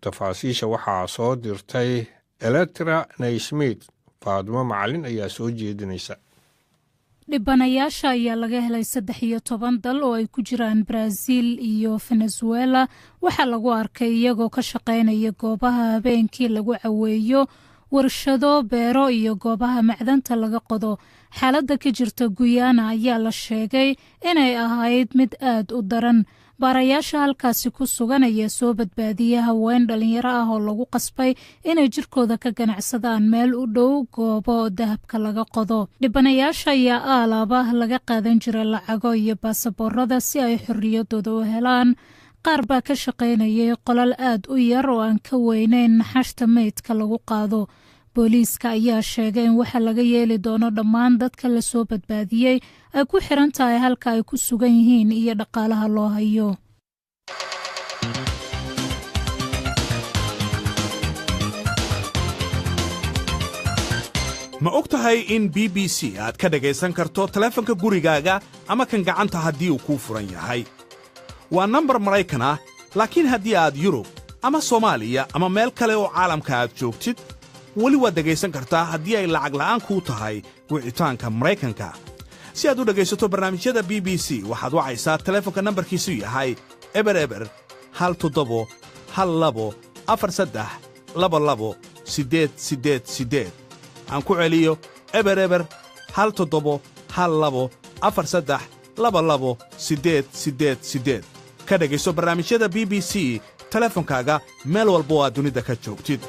tafaasiisha waxaa soo dirtay Electra Naismith Faadmo Macalin ayaa soo jeedinaysa dhibanayaasha ayaa laga helay 13 dal oo ay ku jiraan Brazil iyo Venezuela waxaa lagu arkay iyagoo ka shaqaynaya goobaha habeenkii lagu caweeyo warshado beero iyo goobaha macdanta laga qodo xaaladda ka jirta Guyana ayaa la sheegay inay ahayd mid aad u daran baarayaasha halkaasi ku sugan ayaa soo badbaadiyay haween dhalinyaro ah oo lagu qasbay inay jirkooda ka ganacsadaan meel u dhow goobo dahabka laga qodo dhibanayaasha ayaa alaaba laga qaadan jiray lacago iyo baasaboorada si ay xorriyadooda u helaan qaar baa ka shaqaynayay qolal aad u yar oo aan ka weynayn naxashta meydka lagu qaado booliiska ayaa sheegay in waxa laga yeeli doono dhammaan dadka la soo badbaadiyey ay ku xiran tahay halka ay ku sugan yihiin iyo dhaqaalaha loo hayo ma og tahay in BBC aad ka dhagaysan karto taleefanka gurigaaga ama kan gacanta haddii uu kuu furan yahay waa nambar Maraykan ah laakiin haddii aad Yurub ama Soomaaliya ama meel kale oo caalamka aad joogtid weli waad dhegaysan kartaa haddii ay lacag la'aan kuu tahay wicitaanka Maraykanka si aad u dhegaysato barnaamijyada BBC waxaad wacaysaa taleefanka nambarkiisu yahay eber 17 aan ku celiyo eber 17 ka dhegayso barnaamijyada BBC taleefankaaga meel walba oo aad dunida ka joogtid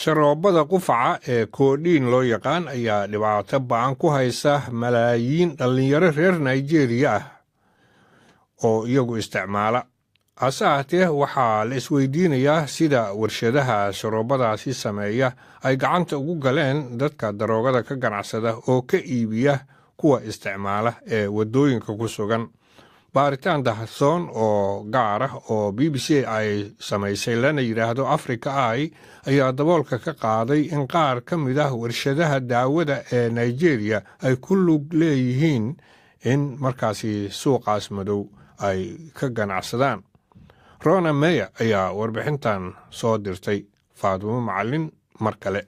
sharoobada qufaca ee koodhiin loo yaqaan ayaa dhibaato ba'an ku haysa malaayiin dhallinyaro reer Nigeria ah oo iyagu isticmaala. hase ahaatee waxaa la isweydiinayaa sida warshadaha sharoobadaasi sameeya ay gacanta ugu galeen dadka daroogada ka ganacsada oo ka iibiya kuwa isticmaala ee waddooyinka ku sugan. baaritaan dahasoon oo gaar ah oo BBC ay samaysay lana yidhaahdo Africa Eye ayaa daboolka ka qaaday in qaar ka mid ah warshadaha daawada ee Nigeria ay ku lug leeyihiin in markaasi suuqaas madow ay ka ganacsadaan. Rona Meyer ayaa warbixintan soo dirtay. Faadumo Macallin mar kale.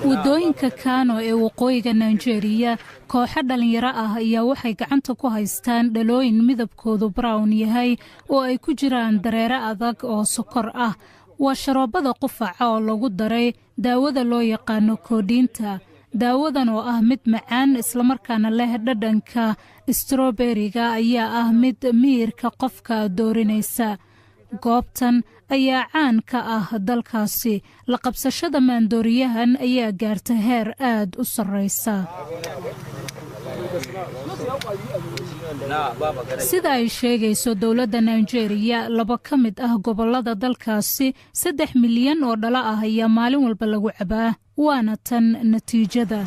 waddooyinka Kano ee waqooyiga Nigeria kooxo dhalinyaro ah ayaa waxay gacanta ku haystaan dhalooyin midabkoodu brown yahay oo ay ku jiraan dareere adag oo sokor ah. waa sharoobada qufaca oo lagu daray daawada loo yaqaano koodhiinta. daawadan oo ah mid macaan islamarkaana leh dhadhanka strawberry-ga ayaa ah mid miirka qofka doorinaysa. goobtan ayaa caan ka ah dalkaasi. la qabsashada maandooriyahan ayaa gaarta heer aad u sarreysa. sida ay sheegayso dowladda Nigeria, 2 ka mid ah gobollada dalkaasi 3 milyan oo dhalo ah ayaa maalin walba lagu cabaa. waana tan natiijada.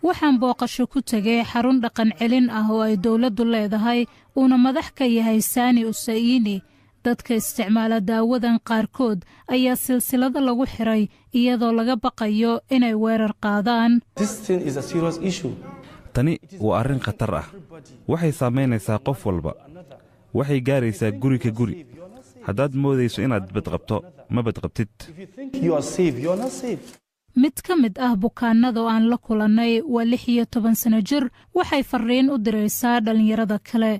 waxaan booqasho ku tegay xarun dhaqan celin ah oo ay dowladdu leedahay uuna madax ka yahay Sani Usaini. dadka isticmaala daawadan qaarkood ayaa silsilada lagu xiray iyadoo laga baqayo inay weerar qaadaan. tani waa arrin khatar ah. waxay saamaynaysaa qof walba. waxay gaaraysaa guri ka guri. haddaad moodayso inaad badqabto ma badqabtid. mid ka mid ah bukaanada oo aan la kulannay waa 16 sano jir. waxay fariin u diraysaa dhallinyarada kale.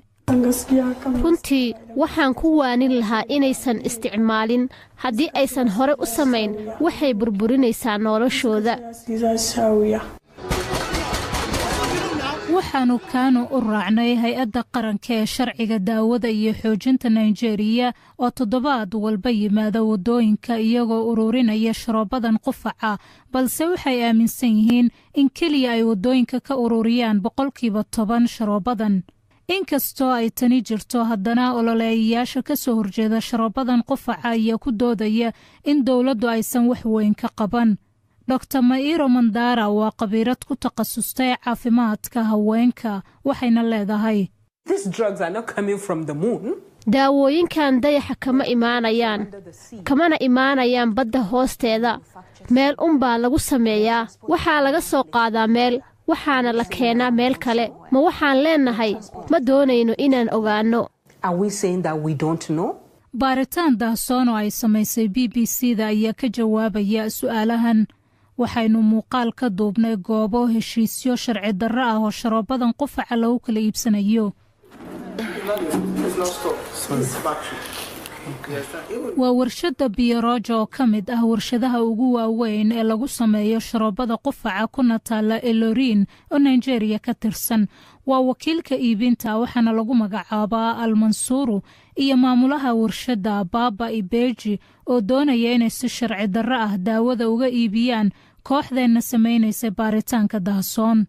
runtii waxaan ku waanin lahaa inaysan isticmaalin. haddii aysan hore u samayn waxay burburinaysaa noloshooda. waxaanu Kano u raacnay hay-adda qaranka ee sharciga daawada iyo xoojinta Nigeria oo toddobaad walba yimaada waddooyinka iyagoo ururinaya sharoobadan qufaca, balse waxay aaminsan yihiin in keliya ay waddooyinka ka ururiyaan 10% sharoobadan. inkastoo ay tani jirto, haddana ololeeyayaasha ka soo horjeeda sharoobadan qufaca ayaa ku doodaya in dowladdu aysan wax weyn ka qaban. Dr. Mairo Mandara waa qabiirad ku takhasustay caafimaadka haweenka. waxayna leedahay daawooyinkan dayaxa kama imaanayaan, kamana imaanayaan badda hoosteeda. meel unbaa lagu sameeyaa. waxaa laga soo qaadaa meel, waxaana la keenaa meel kale. ma waxaan leenahay ma doonayno inaan ogaanno. baaritaan daahsoon oo ay samaysay BBC-da ayaa ka jawaabaya su'aalahan. waxaynu muuqaal ka duubnay goobo heshiisyo sharci darro ah oo sharoobadan qufaca lagu kala iibsanayo. waa warshadda Biorojo oo ka mid ah warshadaha ugu waaweyn ee lagu sameeyo sharoobada qufaca kuna taala Ilorin oo Nigeria ka tirsan. waa wakiilka iibinta waxaana lagu magacaabaa Al-Mansuru iyo maamulaha warshadda Baba Ibeji oo doonaya inay si sharci darro ah daawada uga iibiyaan kooxdeena samaynaysa baaritaanka daahsoon.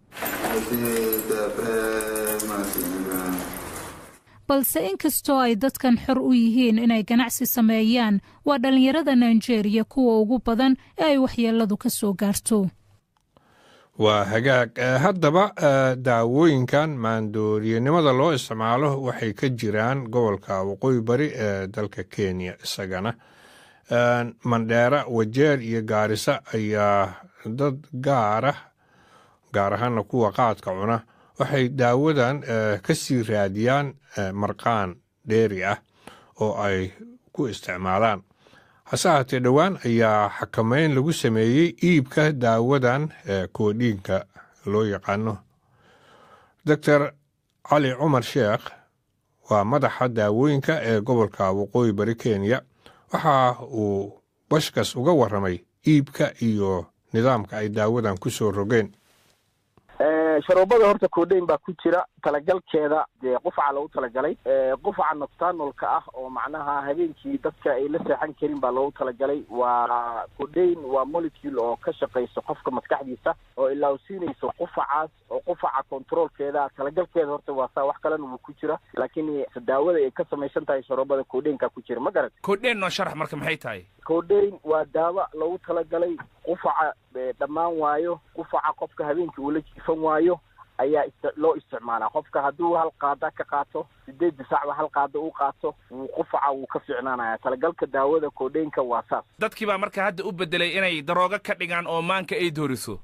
balse inkastoo ay dadkan xor u yihiin inay ganacsi sameeyaan, waa dhallinyarada Nigeria kuwa ugu badan ee ay waxyeelladu ka soo gaarto. waa hagaag. haddaba daawooyinkan maandooriyanimada loo isticmaalo waxay ka jiraan gobolka waqooyi bari ee dalka Kenya. isagana Mandera, Wajeer iyo Gaarisa ayaa dad gaar ahaana kuwa qaadka cuna waxay daawadan ka sii raadiyaan marqaan dheeri ah oo ay ku isticmaalaan. hase ahaatee dhowaan ayaa xakamayn lagu sameeyey iibka daawadan koodhiinka loo yaqaano. Dr. Cali Cumar Sheekh waa madaxa daawooyinka ee gobolka waqooyi bari Kenya. waxa uu bashkas uga warramay iibka iyo nidaamka ay daawadan ku soo rogeen. sharoobada horta koodhayn baa ku jira talagalkeeda dee qufaca loogu talagalay qufaca nocturnalka ah oo macnaha habeenkii dadka ay la seexan karin baa loogu talagalay waa koodhayn waa molecule oo ka shaqayso qofka maskaxdiisa oo ilaawsiinayso qufacaas oo qufaca controlkeeda talagalkeeda horta waa saa wax kalena wuu ku jira laakiin daawada ay ka samaysan tahay sharoobada koodhaynka ku jira ma garat koodhayn noo sharax marka maxay tahay koodhayn waa daawo loogu talagalay qufaca dhammaan waayo qufaca qofka habeenkii uu la jiifan waayo ayaa loo isticmaalaa qofka hadduu hal qaada ka qaato 8 saacba hal qaada uu qaato qufaca wuu ka fiicnaanaya talagalka daawada koodhaynka waa saas dadkii baa marka hadda u bedelay inay darooga ka dhigaan oo maanka ay dooriso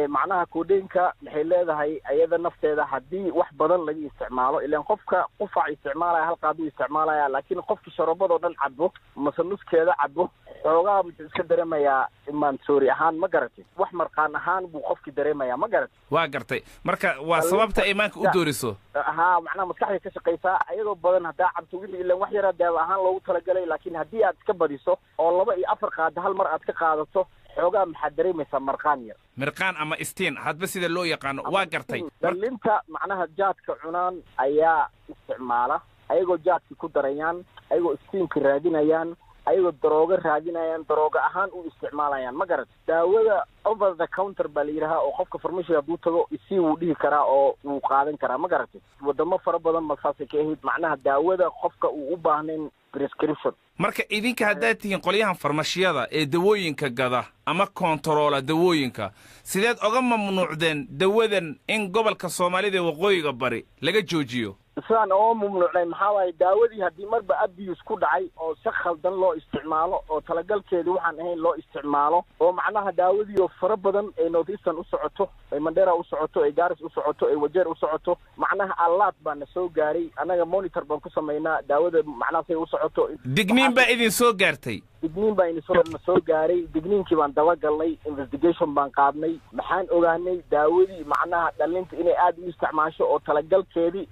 macnaha koodhaynka maxay leedahay ayada nafteeda haddii wax badan laga isticmaalo ilaan qofka qufac isticmaalaya hal qaada uu isticmaalaya laakiin qofka sharoobadoo dhan cabo mase nuskeeda cabo xoogaa muxuu iska dareemayaa mansoori ahaan ma garatay wax marqaan ahaan buu qofkii dareemayaa ma garatay waa gartay marka waa sababta ay maanka u dooriso macnaha maskaxday ka shaqaysaa ayadoo badan haddaa cabto wixii ilaan wax yaraa daawo ahaan loogu talagalay laakiin haddii aad iska badiso oo 2 iyo 4 qaada hal mar aad ka qaadato xoogaa maxaad dareemaysaa marqaan yar mirqaan ama istiin hadba sida loo yaqaano waa gartay dhalinta macnaha jaadka cunaan ayaa isticmaala ayagoo jaadki ku darayaan ayagoo istiinka raadinayaan ayagoo darooga raadinayaan darooga ahaan u isticmaalayaan ma garat daawada over the counter baa la yidhahaa oo qofka farmashiga hadduu tago isii wuu dhihi karaa oo wuu qaadan karaa ma garatay wadamo fara badan masaasay ka ahayd macnaha daawada qofka uu u baahnayn prescription marka idinka haddaad tihiin qolyahan farmashiyada ee dawooyinka gada ama koontaroola dawooyinka sideed oga mamnuucdeen dawadan in gobolka soomaalida ee waqooyiga bari laga joojiyo sidaan oo mamnuucnay maxaa waaye daawadii haddii marba abuse ku dhacay oo si khaldan loo isticmaalo oo talagalkeedii waxaan ahayn loo isticmaalo oo macnaha daawadii oo fara badan ay north eastern u socoto ay mandera u socoto ay garis u socoto ay wajeer u socoto macnaha allaad baa na soo gaaray annaga monitor baan ku samaynaa daawada macnaha say u socoto digniin baa idin soo gaartay digniin baa na soo gaaray digniinkii baan dabagalnay investigation baan qaadnay maxaan ogaanay daawadii macnaha dhalinta inay aad u isticmaasho oo talagalkeedii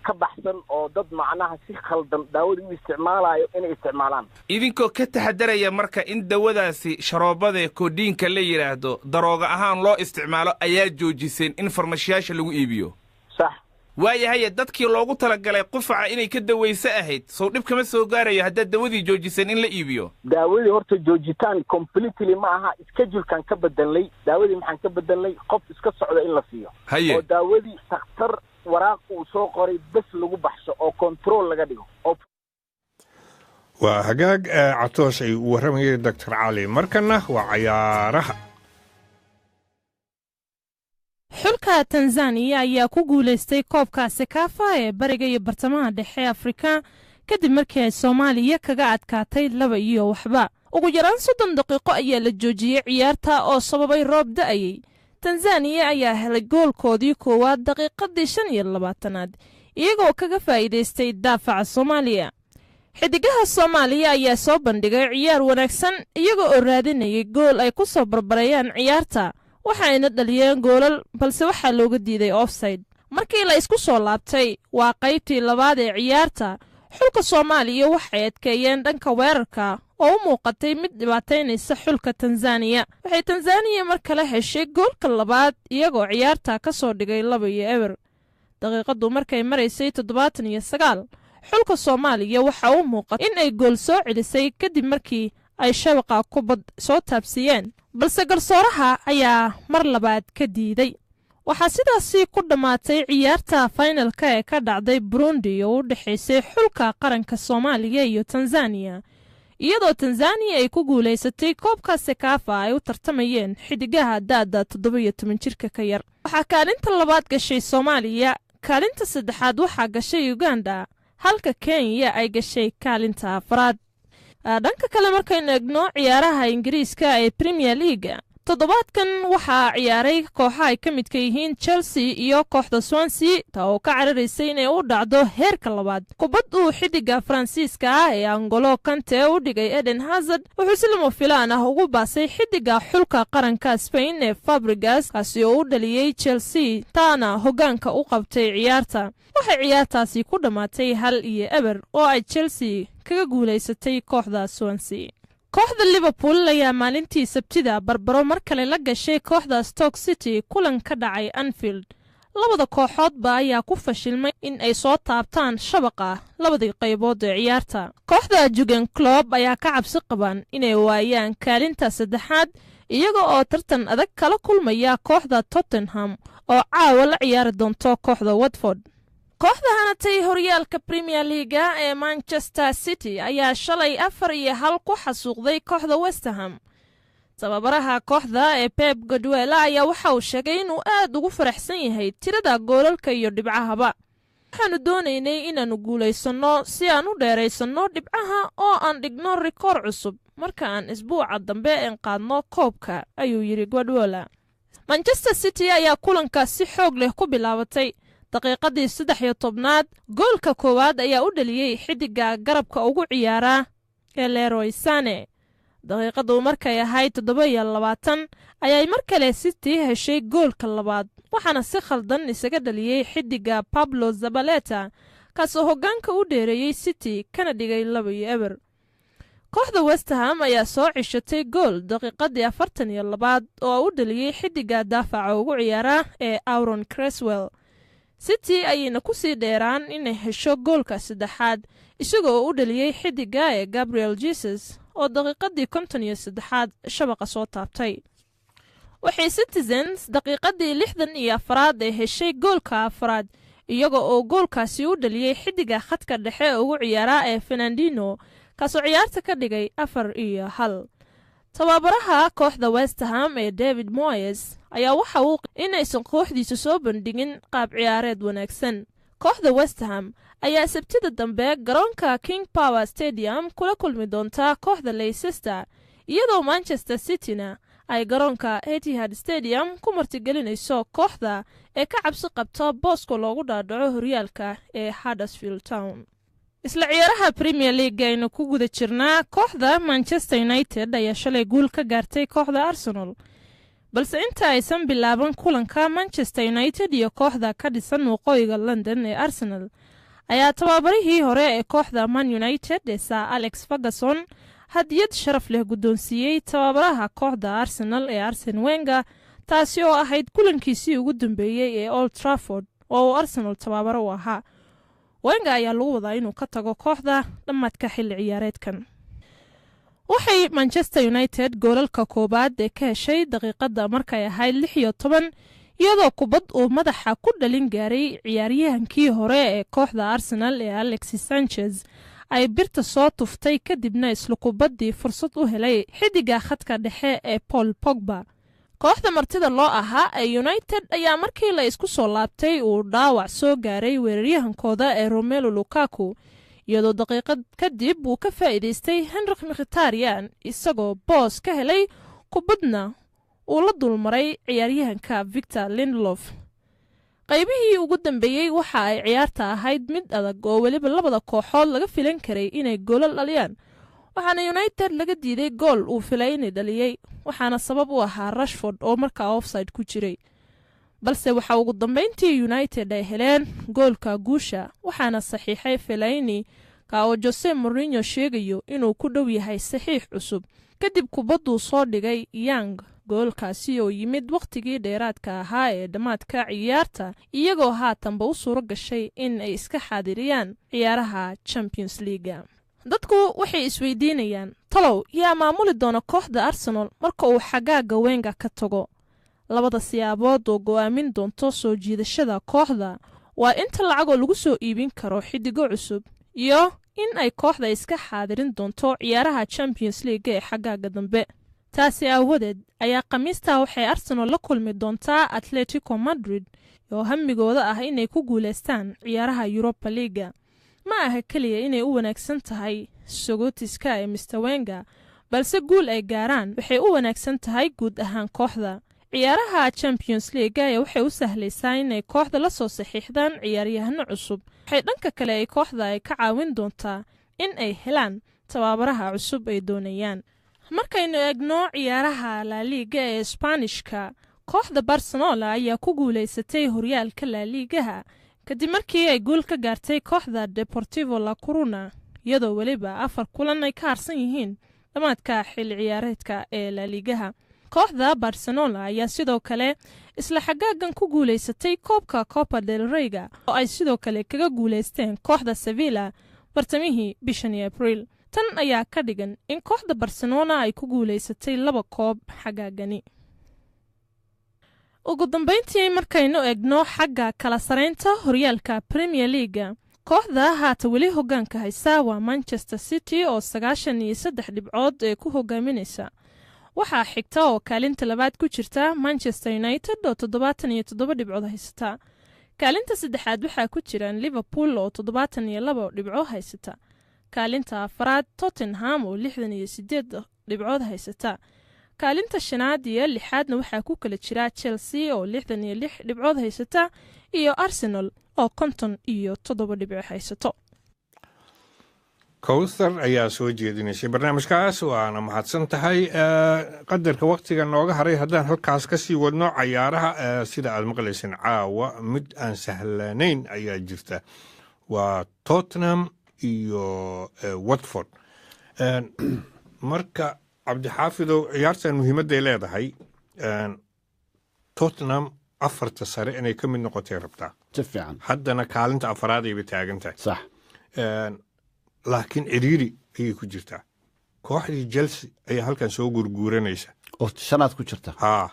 ka baxsan oo dad macnaha si khaldan daawada u isticmaalayo inay isticmaalaan idinkoo ka taxadaraya marka in dawadaasi sharoobada koodhiinka la yidhaahdo darooga ahaan loo isticmaalo ayaa joojiseen in farmashiyaasha lagu iibiyo sax waayahaye dadkii loogu talagalay qufaca inay ka dawayso ahayd sow dhib kama soo gaarayo haddaad dawadii joojiseen in la iibiyo daawadii horta joojitaan completely ma aha schedule-kan ka bedelnay daawadii maxaan ka bedelnay qof iska socda in la siiyo oo daawadii takhtar waraaq uu soo qoray bes lagu baxsho oo control laga dhigo waa hagaag catoosh ay u warramayay doctor cali markana waa cayaaraha xulka tanzaniya ayaa ku guulaystay koobka sekaafa ee bariga iyo bartamaha dhexe afrika kadib markii ay soomaaliya kaga adkaatay 2-1 ugu yaraan 30 daqiiqo ayaa la joojiyey ciyaarta oo sababay roob da'ayay tanzaniya ayaa helay goolkoodii koowaad daqiiqadii 25aad iyagoo kaga faa'iidaystay daafaca soomaaliya xidigaha soomaaliya ayaa soo bandhigay ciyaar wanaagsan iyagoo oo raadinayay gool ay ku soo barbareeyaan ciyaarta waxayna dhaliyeen goolal balse waxaa looga diiday offside markii la isku soo laabtay waa qaybtii labaad ee ciyaarta xulka soomaaliya waxay adkeeyeen dhanka weerarka oo u muuqatay mid dhibaataynaysa xulka tanzaniya waxay tanzaniya mar kale heshay goolka labaad iyagoo ciyaarta ka soo dhigay 2-0 daqiiqadu markay maraysay 79 xulka soomaaliya waxa uu muuqatay in ay gool soo celisay kadib markii ay shabaqa kubad soo taabsiyeen balse garsooraha ayaa mar labaad ka diiday waxaa sidaasii ku dhammaatay ciyaarta finalka ee ka dhacday burundi oo u dhexaysay xulka qaranka soomaaliya iyo tanzaniya iyadoo tanzaniya ay ku guulaysatay koobka sekaafa ay u tartamayeen xidigaha da'da 17 jirka ka yar waxaa kaalinta labaad gashay soomaaliya kaalinta saddexaad waxaa gashay uganda halka kenya ay gashay kaalinta afraad dhanka kale markaynu egno ciyaaraha ingiriiska ee premier leaga toddobaadkan waxaa ciyaaray kooxa ay ka midka yihiin chelsea iyo kooxda swansea taa oo ka cararaysay inay u dhacdo heerka labaad kubad uu xidiga faransiiska ah ee angolo kante u dhigay eden hazard wuxuu si lama filaan ah ugu baasay xidiga xulka qaranka spain ee fabrigas kaasi oo u dhaliyey chelsea taana hoggaanka u qabtay ciyaarta waxay ciyaartaasi ku dhammaatay 1-0 oo ay chelsea kaga guulaysatay kooxda swansea kooxda liverpool ayaa maalintii sabtida barbaro mar kale la gashay kooxda stoke city kulan ka dhacay anfield labada kooxoodba ayaa ku fashilmay in ay soo taabtaan shabaqa labadii qaybood ee ciyaarta kooxda Jurgen Klopp ayaa ka cabsi qabaan inay waayaan kaalinta saddexaad iyaga oo tartan adag kala kulmaya kooxda Tottenham oo caawa la ciyaari doonto kooxda Watford kooxda hanatay horyaalka Premier League ee Manchester City ayaa shalay 4-1 ku xasuuqday kooxda West Ham tababaraha kooxda ee Pep Guardiola ayaa waxa uu sheegay inuu aad ugu faraxsan yahay tirada goolalka iyo dhibcahaba waxaanu doonaynay inaanu guulaysano si aan u dheeraysano dhibcaha oo aan dhigno rikoor cusub marka aan isbuuca dambe qaadno koobka ayuu yiri Guardiola Manchester City ayaa kulanka si xoog leh ku bilaabatay daqiiqadii 13aad goolka koowaad ayaa u dhaliyay xidiga garabka ugu ciyaara ee Leroy Sané daqiiqadu markay ahayd 27 ayay mar kale City heshay goolka labaad waxaana si khaldan isaga dhaliyay xidiga Pablo Zabaleta kaasoo hoggaanka u dheereeyay City kana dhigay 2-0 kooxda West Ham ayaa soo cishatay gool daqiiqadii 42 oo u dhaliyay xidiga daafaca ugu ciyaara ee Aaron Cresswell City ayayna ku sii dheeraan inay hesho goolka saddexaad isagoo u dhaliyay xidiga ee Gabriel Jesus oo daqiiqadii 53 shabaqa soo taabtay waxay Citizens daqiiqadii 64 ee heshay goolka afraad iyaga oo goolkaasi u dhaliyay xidiga khadka dhexe ugu ciyaara ee Fernandinho kaasoo ciyaarta ka dhigay 4-1 tababaraha kooxda West Ham ee David Moyes ayaa waxa uu inaysan kooxdiisa soo bandhigin qaab ciyaareed wanaagsan kooxda West Ham ayaa sabtida dambe garoonka King Power Stadium kula kulmi doonta kooxda Leicester iyadoo Manchester City-na ay garoonka Etihad Stadium ku martigelinayso kooxda ee ka cabsi qabta booska loogu dhaadhaco horyaalka ee Huddersfield Town isla ciyaaraha Premier League aynu ku guda jirnaa kooxda Manchester United ayaa shalay guul ka gaartay kooxda Arsenal balse inta aysan bilaaban kulanka Manchester United iyo kooxda ka dhisan waqooyiga London ee Arsenal ayaa tababarihii hore ee kooxda Man United ee Sir Alex Ferguson hadiyad sharaf leh guddoonsiiyey tababaraha kooxda Arsenal ee Arsene Wenger taasi oo ahayd kulankiisii ugu dambeeyay ee Old Trafford oo uu Arsenal tababaro u ahaa Wenger ayaa lagu wadaa inuu ka tago kooxda dhammaadka xilli ciyaareedkan waxay Manchester United goolalka koobaad ee ka heshay daqiiqada markay ahayd 16 iyadoo kubad uu madaxa ku dhalin gaaray ciyaaryahankii hore ee kooxda Arsenal ee Alexis Sanchez ay birta soo tuftay kadibna isla kubaddii fursad u helay xidiga khadka dhexe ee Paul Pogba kooxda martida loo ahaa ee United ayaa markii la isku soo laabtay uu dhaawac soo gaaray weeraryahankooda ee Romelu Lukaku iyadoo daqiiqad kadib uu ka faa'iideystay Henrik Mkhitaryan isagoo boos ka helay kubadna uu la dulmaray ciyaaryahanka Victor Lindelof qaybihii ugu dambeeyay waxa ay ciyaarta ahayd mid adag oo waliba labada kooxood laga filan karay inay goolal dhaliyaan waxaana United laga diiday gool uu filay inay dhaliyay waxaana sabab u ahaa Rashford oo markaa offside ku jiray balse waxa ugu dambeyntii United ay heleen goolka guusha waxaana saxiixay Fellaini ka oo Jose Mourinho sheegayo inuu ku dhow yahay saxiix cusub kadib kubaddu soo dhigay Young goolkaasi oo yimid waqtigii dheeraadka ahaa ee dhamaadka ciyaarta iyagoo haatanba u suuro gashay in ay iska xaadiriyaan ciyaaraha Champions League dadku waxay isweydiinayaan talow yaa maamuli doona kooxda Arsenal marka uu xagaaga Wenger ka tago labada siyaabood oo go'aamin doonto soo jiidashada kooxda waa inta lacagoo lagu soo iibin karo xidigo cusub iyo in ay kooxda iska xaadirin doonto ciyaaraha Champions League ee xagaaga dambe taasi aawadeed ayaa Khamiista waxay Arsenal la kulmi doontaa Atletico Madrid oo hamigooda ah inay ku guuleystaan ciyaaraha Europa League ma aha kaliya inay u wanaagsan tahay sogootiska ee Mr Wenger balse guul ay gaaraan waxay u wanaagsan tahay guud ahaan kooxda ciyaaraha Champions League ayaa waxay u sahlaysaa inay kooxda la soo saxiixdaan ciyaaryahano cusub waxay dhanka kale ay kooxda ay ka caawin doontaa in ay helaan tababaraha cusub ay doonayaan markaynu eegno ciyaaraha La Liga ee Isbaanishka kooxda Barcelona ayaa ku guuleysatay horyaalka La Ligaha kadib markii ay guul ka gaartay kooxda Deportivo La Coruna iyadoo waliba 4 kulan ay ka harsan yihiin dhammaadka xilli ciyaareedka ee laaliigaha. kooxda barcelona ayaa sidoo kale isla xagaagan ku guulaysatay koobka copa del reyga oo ay sidoo kale kaga guulaysteen kooxda sevilla bartamihii bishani abriil. tan ayaa ka dhigan in kooxda barcelona ay ku guulaysatay 2 koob xagaagani. ugu dambayntii markaynu egno xagga kala saraynta horyaalka premier leaga, kooxda haata weli hoggaanka haysa waa manchester city oo 93 dhibcood ee ku hogaaminaysa. waxaa xigta oo kaalinta labaad ku jirta manchester united oo 77 dhibcood haysata. kaalinta saddexaad waxaa ku jiraan liverpool oo 72 dhibco haysata. kaalinta afraad tottenham oo 68 dhibcood haysata. kaalinta shanaad iyo lixaadna waxaa ku kala jira chelsea oo 66 dhibcood haysata iyo arsenal oo 57 dhibco haysato. kowthar ayaa soo jeedinaysay barnaamijkaas waana mahadsan tahay. qadarka waqtiga nooga haray haddaan halkaas ka sii wadno cayaaraha sida aad maqlayseen caawa mid aan sahlanayn ayaa jirta, waa tottenham iyo watford. marka cabdixaafidow ciyaartan muhiimadday leedahay, tottenham 4 sare inay ka mid noqotay rabtaa, si fiican haddana kaalinta afraad ayba taagan tahay. sax. laakiin ciriiri ayay ku jirtaa. kooxdii chelsea ayaa halkan soo gurguuranaysa oo shanaad ku jirta. haa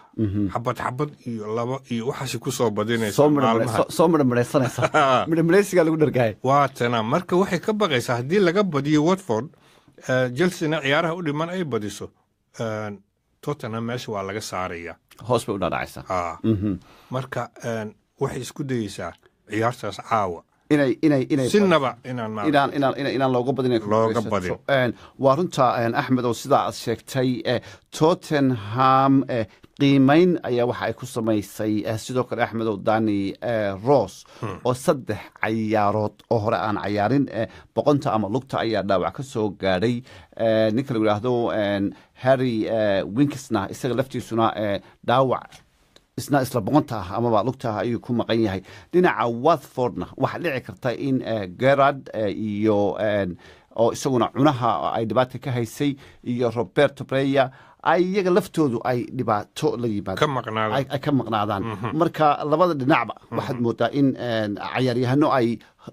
xabad iyo laba iyo waxaasi ku soo badinaysa soo midhamidhaysanaysa midhamidhaysigaa lagu dhargahay. waatana marka waxay ka baqaysaa haddii laga badiyo watford, chelseana ciyaaraha u dhiman ay badiso, tottenham meesha waa laga saaraya, hoos bay u dhaadhacaysaa. haa marka waxay isku dayeysaa ciyaartaas caawa sinaba inaan looga badin. waa runta axmed oo sidaa aad sheegtay, tottenham qiimayn ayaa waxa ay ku samaysay sidoo kale axmed oo dani ros oo 3 cayaarood oo hore aan cayaarin, boqonta ama lugta ayaa dhaawac ka soo gaadhay. ninka lagu yidhaahdo harry winkisna isaga laftiisuna dhaawac isla boqonta ah amaba lugta ah ayuu ku maqan yahay. dhinaca watfordna waxaa dhici karta in gerard iyo oo isaguna cunaha ay dhibaata ka haysay iyo roberto breya iyaga laftoodu ay dhibaato la yimaadaan ka maqnaadaan. marka labada dhinacba waxaad moodaa in cayaaryahano ay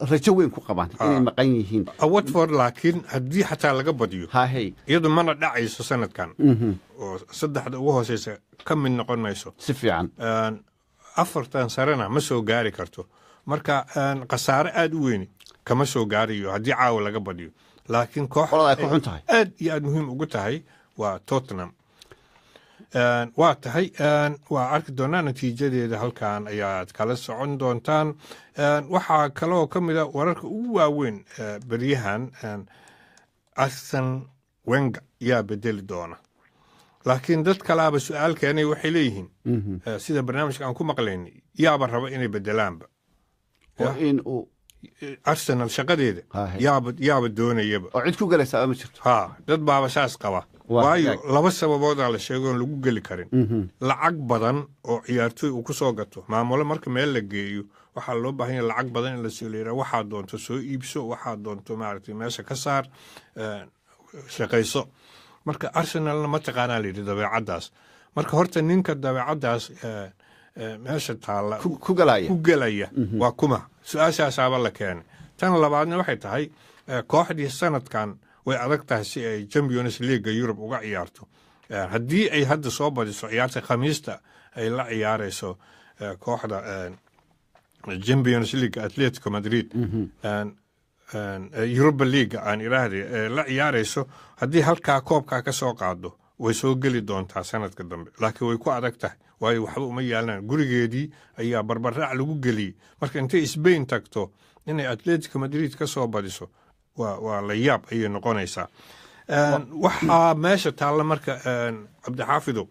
rajo weyn ku qabaan inay maqan yihiin. watford laakiin haddii xataa laga badiyo iyadu mana dhacayso sanadkan oo 3 ugu hooseysa ka mid noqon mayso. si fiican 4 sarena ma soo gaari karto. marka khasaare aad u weyni kama soo gaarayo haddii caawa laga badiyo. laakiin kooxda aad iyo aad muhiim ugu tahay waa tottenham. waa tahay waa arki doonaa natiijadeeda, halkan ayaad kala socon doontaan. waxaa kaloo ka mid a wararka ugu waaweyn beryahan, Arsene Wenger yaa bedeli doona. laakiin dad kalaaba su-aal keenay waxay leeyihiin sida barnaamijka aan ku maqlaynay yaaba raba inay bedelaanba. arsenal shaqadeeda yaaba doonayaba oo cid ku galaysaa ma jirto. dad baaba saas qaba, waayo 2 sababoodaa la sheego oon lagu geli karin. lacag badan oo ciyaartooy uu ku soo gato, maamulo marka meel la geeyo waxaa loo baahan yahay lacag badan in la soo leeyahay, waxaa doonto soo iibso, waxaa doonto maaragtay meesha ka saar, shaqayso. marka arsenalna ma taqaanaa la yidhi dabeecaddaas. marka horta ninka dabeecaddaas meesha taalla ku galaya waa kuma, su-aashaasaaba la keenay. tan labaadna waxay tahay kooxdii sanadkan way adag tahay si ay champions leaga yurub uga ciyaarto. haddii ay hadda soo badiso ciyaarta khamiista ay la ciyaarayso kooxda champions league atletico madrid, europa leaga aan iraahday la ciyaarayso, haddii halkaa koobkaa ka soo qaado way soo geli doontaa sanadka dambe. laakiin way ku adag tahay, waayo waxba uma yaalnaan. gurigeedii ayaa barbaraac lagu geliyey. marka intay Spain tagto inay atletico madrid ka soo badiso waa la yaab ayay noqonaysaa. waxaa meesha taalla marka cabdixaafidow,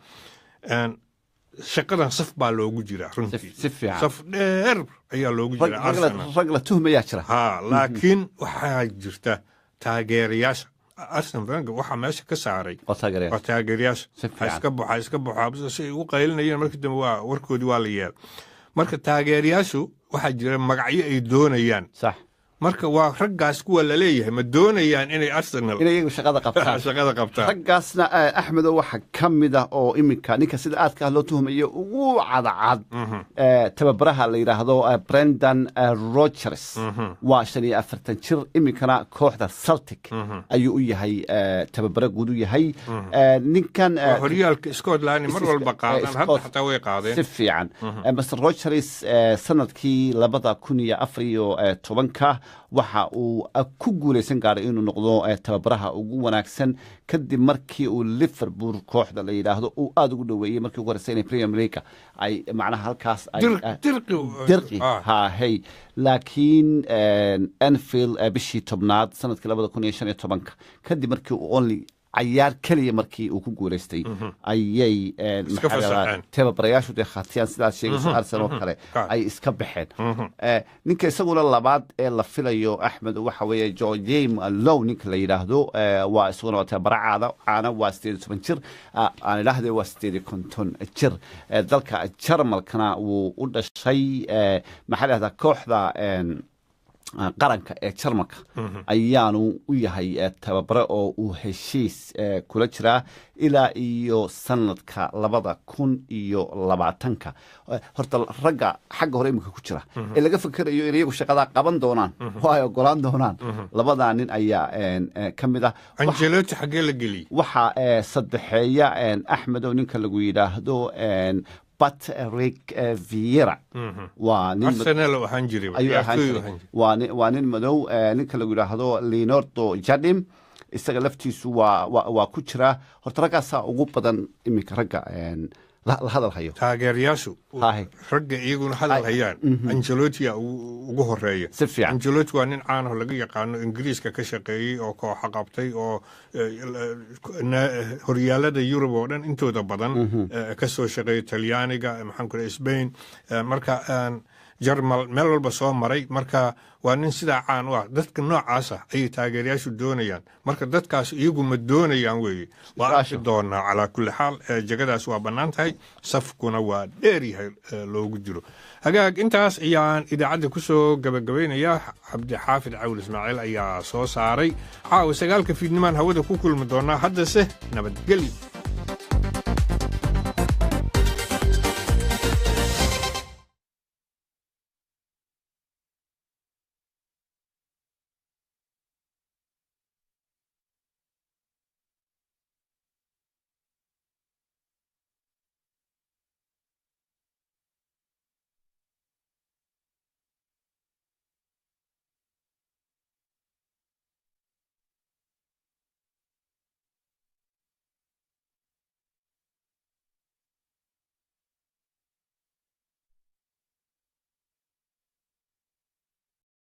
shaqadan saf baa loogu jiraa runtii, saf dheer ayaa loogu jiraa. rag la tuhmayaa jira. laakiin waxaa jirta taageerayaasha. Arsene Wenger waxaa meesha ka saaray waa taageerayaasha. iska buxa si ay u qaylinayeen markii dambe warkoodii waa la yeelay. marka taageerayaashu waxaa jira magacyo ay doonayaan. marka waa raggaas kuwa la leeyahay ma doonayaan inay Arsenal inay iyagu shaqada qabtaan raggaasna Axmed waxa ka mid ah oo iminka ninka sida aadka loo tuhmayo ugu cadcad tababaraha la yiraahdo Brendan Rodgers waa 45 jir iminkana kooxda Celtic ayuu u yahay tababara guud u yahay ninkan horyaalka Scotland mar walba qaadan hadda xataa way qaadeen si fiican Mr Rodgers sanadkii 2014 waxa uu ku guuleysan gaaray inuu noqdo tababaraha ugu wanaagsan kadib markii uu Liverpool kooxda la yiraahdo uu aad ugu dhaweeyay markii ugu horeysay Premier League ay macnaha halkaas ay dirqi hay laakiin Anfield bishii tobnaad sanadkii 2015 kadib markii uu only عيار كلية مركي وكوغورستي أيي تبرياش ودي خاتيان سلا شيء أرسنال كله أي إسكبحين نك يسقون الله بعد إلا فيليو أحمد وحوي جو جيم اللو نك اللي يراهدو ويسقون تبرع هذا أنا واستيد سبنشر أنا لهذا واستيد كنتون الشر ذلك الشر ملكنا وقول شيء محل هذا كوح ذا qaranka ee Jarmalka ayaanu u yahay tababare oo uu heshiis kula jira ilaa iyo sanadka 2020 horta ragga xagga hore imika ku jira ee laga fikirayo in iyagu shaqada qaban doonaan oo ay ogolaan doonaan labada nin ayaa kamid ah Ancelotti xagee la geliyay waxa saddexeeya Axmed oo ninka lagu yiraahdo Patrick Vieira waa Arsenal waxaan jiray waa nin madow ninka lagu yiraahdo Leonardo Jardim isaga laftiisu waa ku jira horta raggaasa ugu badan iminka ragga la hadal hayo taageerayaashu ragga iyaguna hadal hayaan Ancelotti ugu horeeya Ancelotti waa nin caan ah laga yaqaano Ingiriiska ka shaqeeyay oo koox qabtay oo horyaalada Yurub oo dhan intooda badan ka soo shaqeeyay Talyaaniga maxaan ku leeyahay Spain marka Jarmal meel walba soo maray marka waa nin sida caan u ah dadka noocaas ah ay taageerayaashu doonayaan marka dadkaas iyagu ma doonayaan weeye waa ashi doonaa calaa kulli xaal jagadaas waa bannaan tahay safkuna waa dheer yahay loogu jiro hagaag intaas ayaan idaacadda ku soo gabagabaynayaa cabdixaafid cawl ismaaciil ayaa soo saaray caawa 9 fiidnimaan hawada ku kulmi doonaa haddase nabadgelyo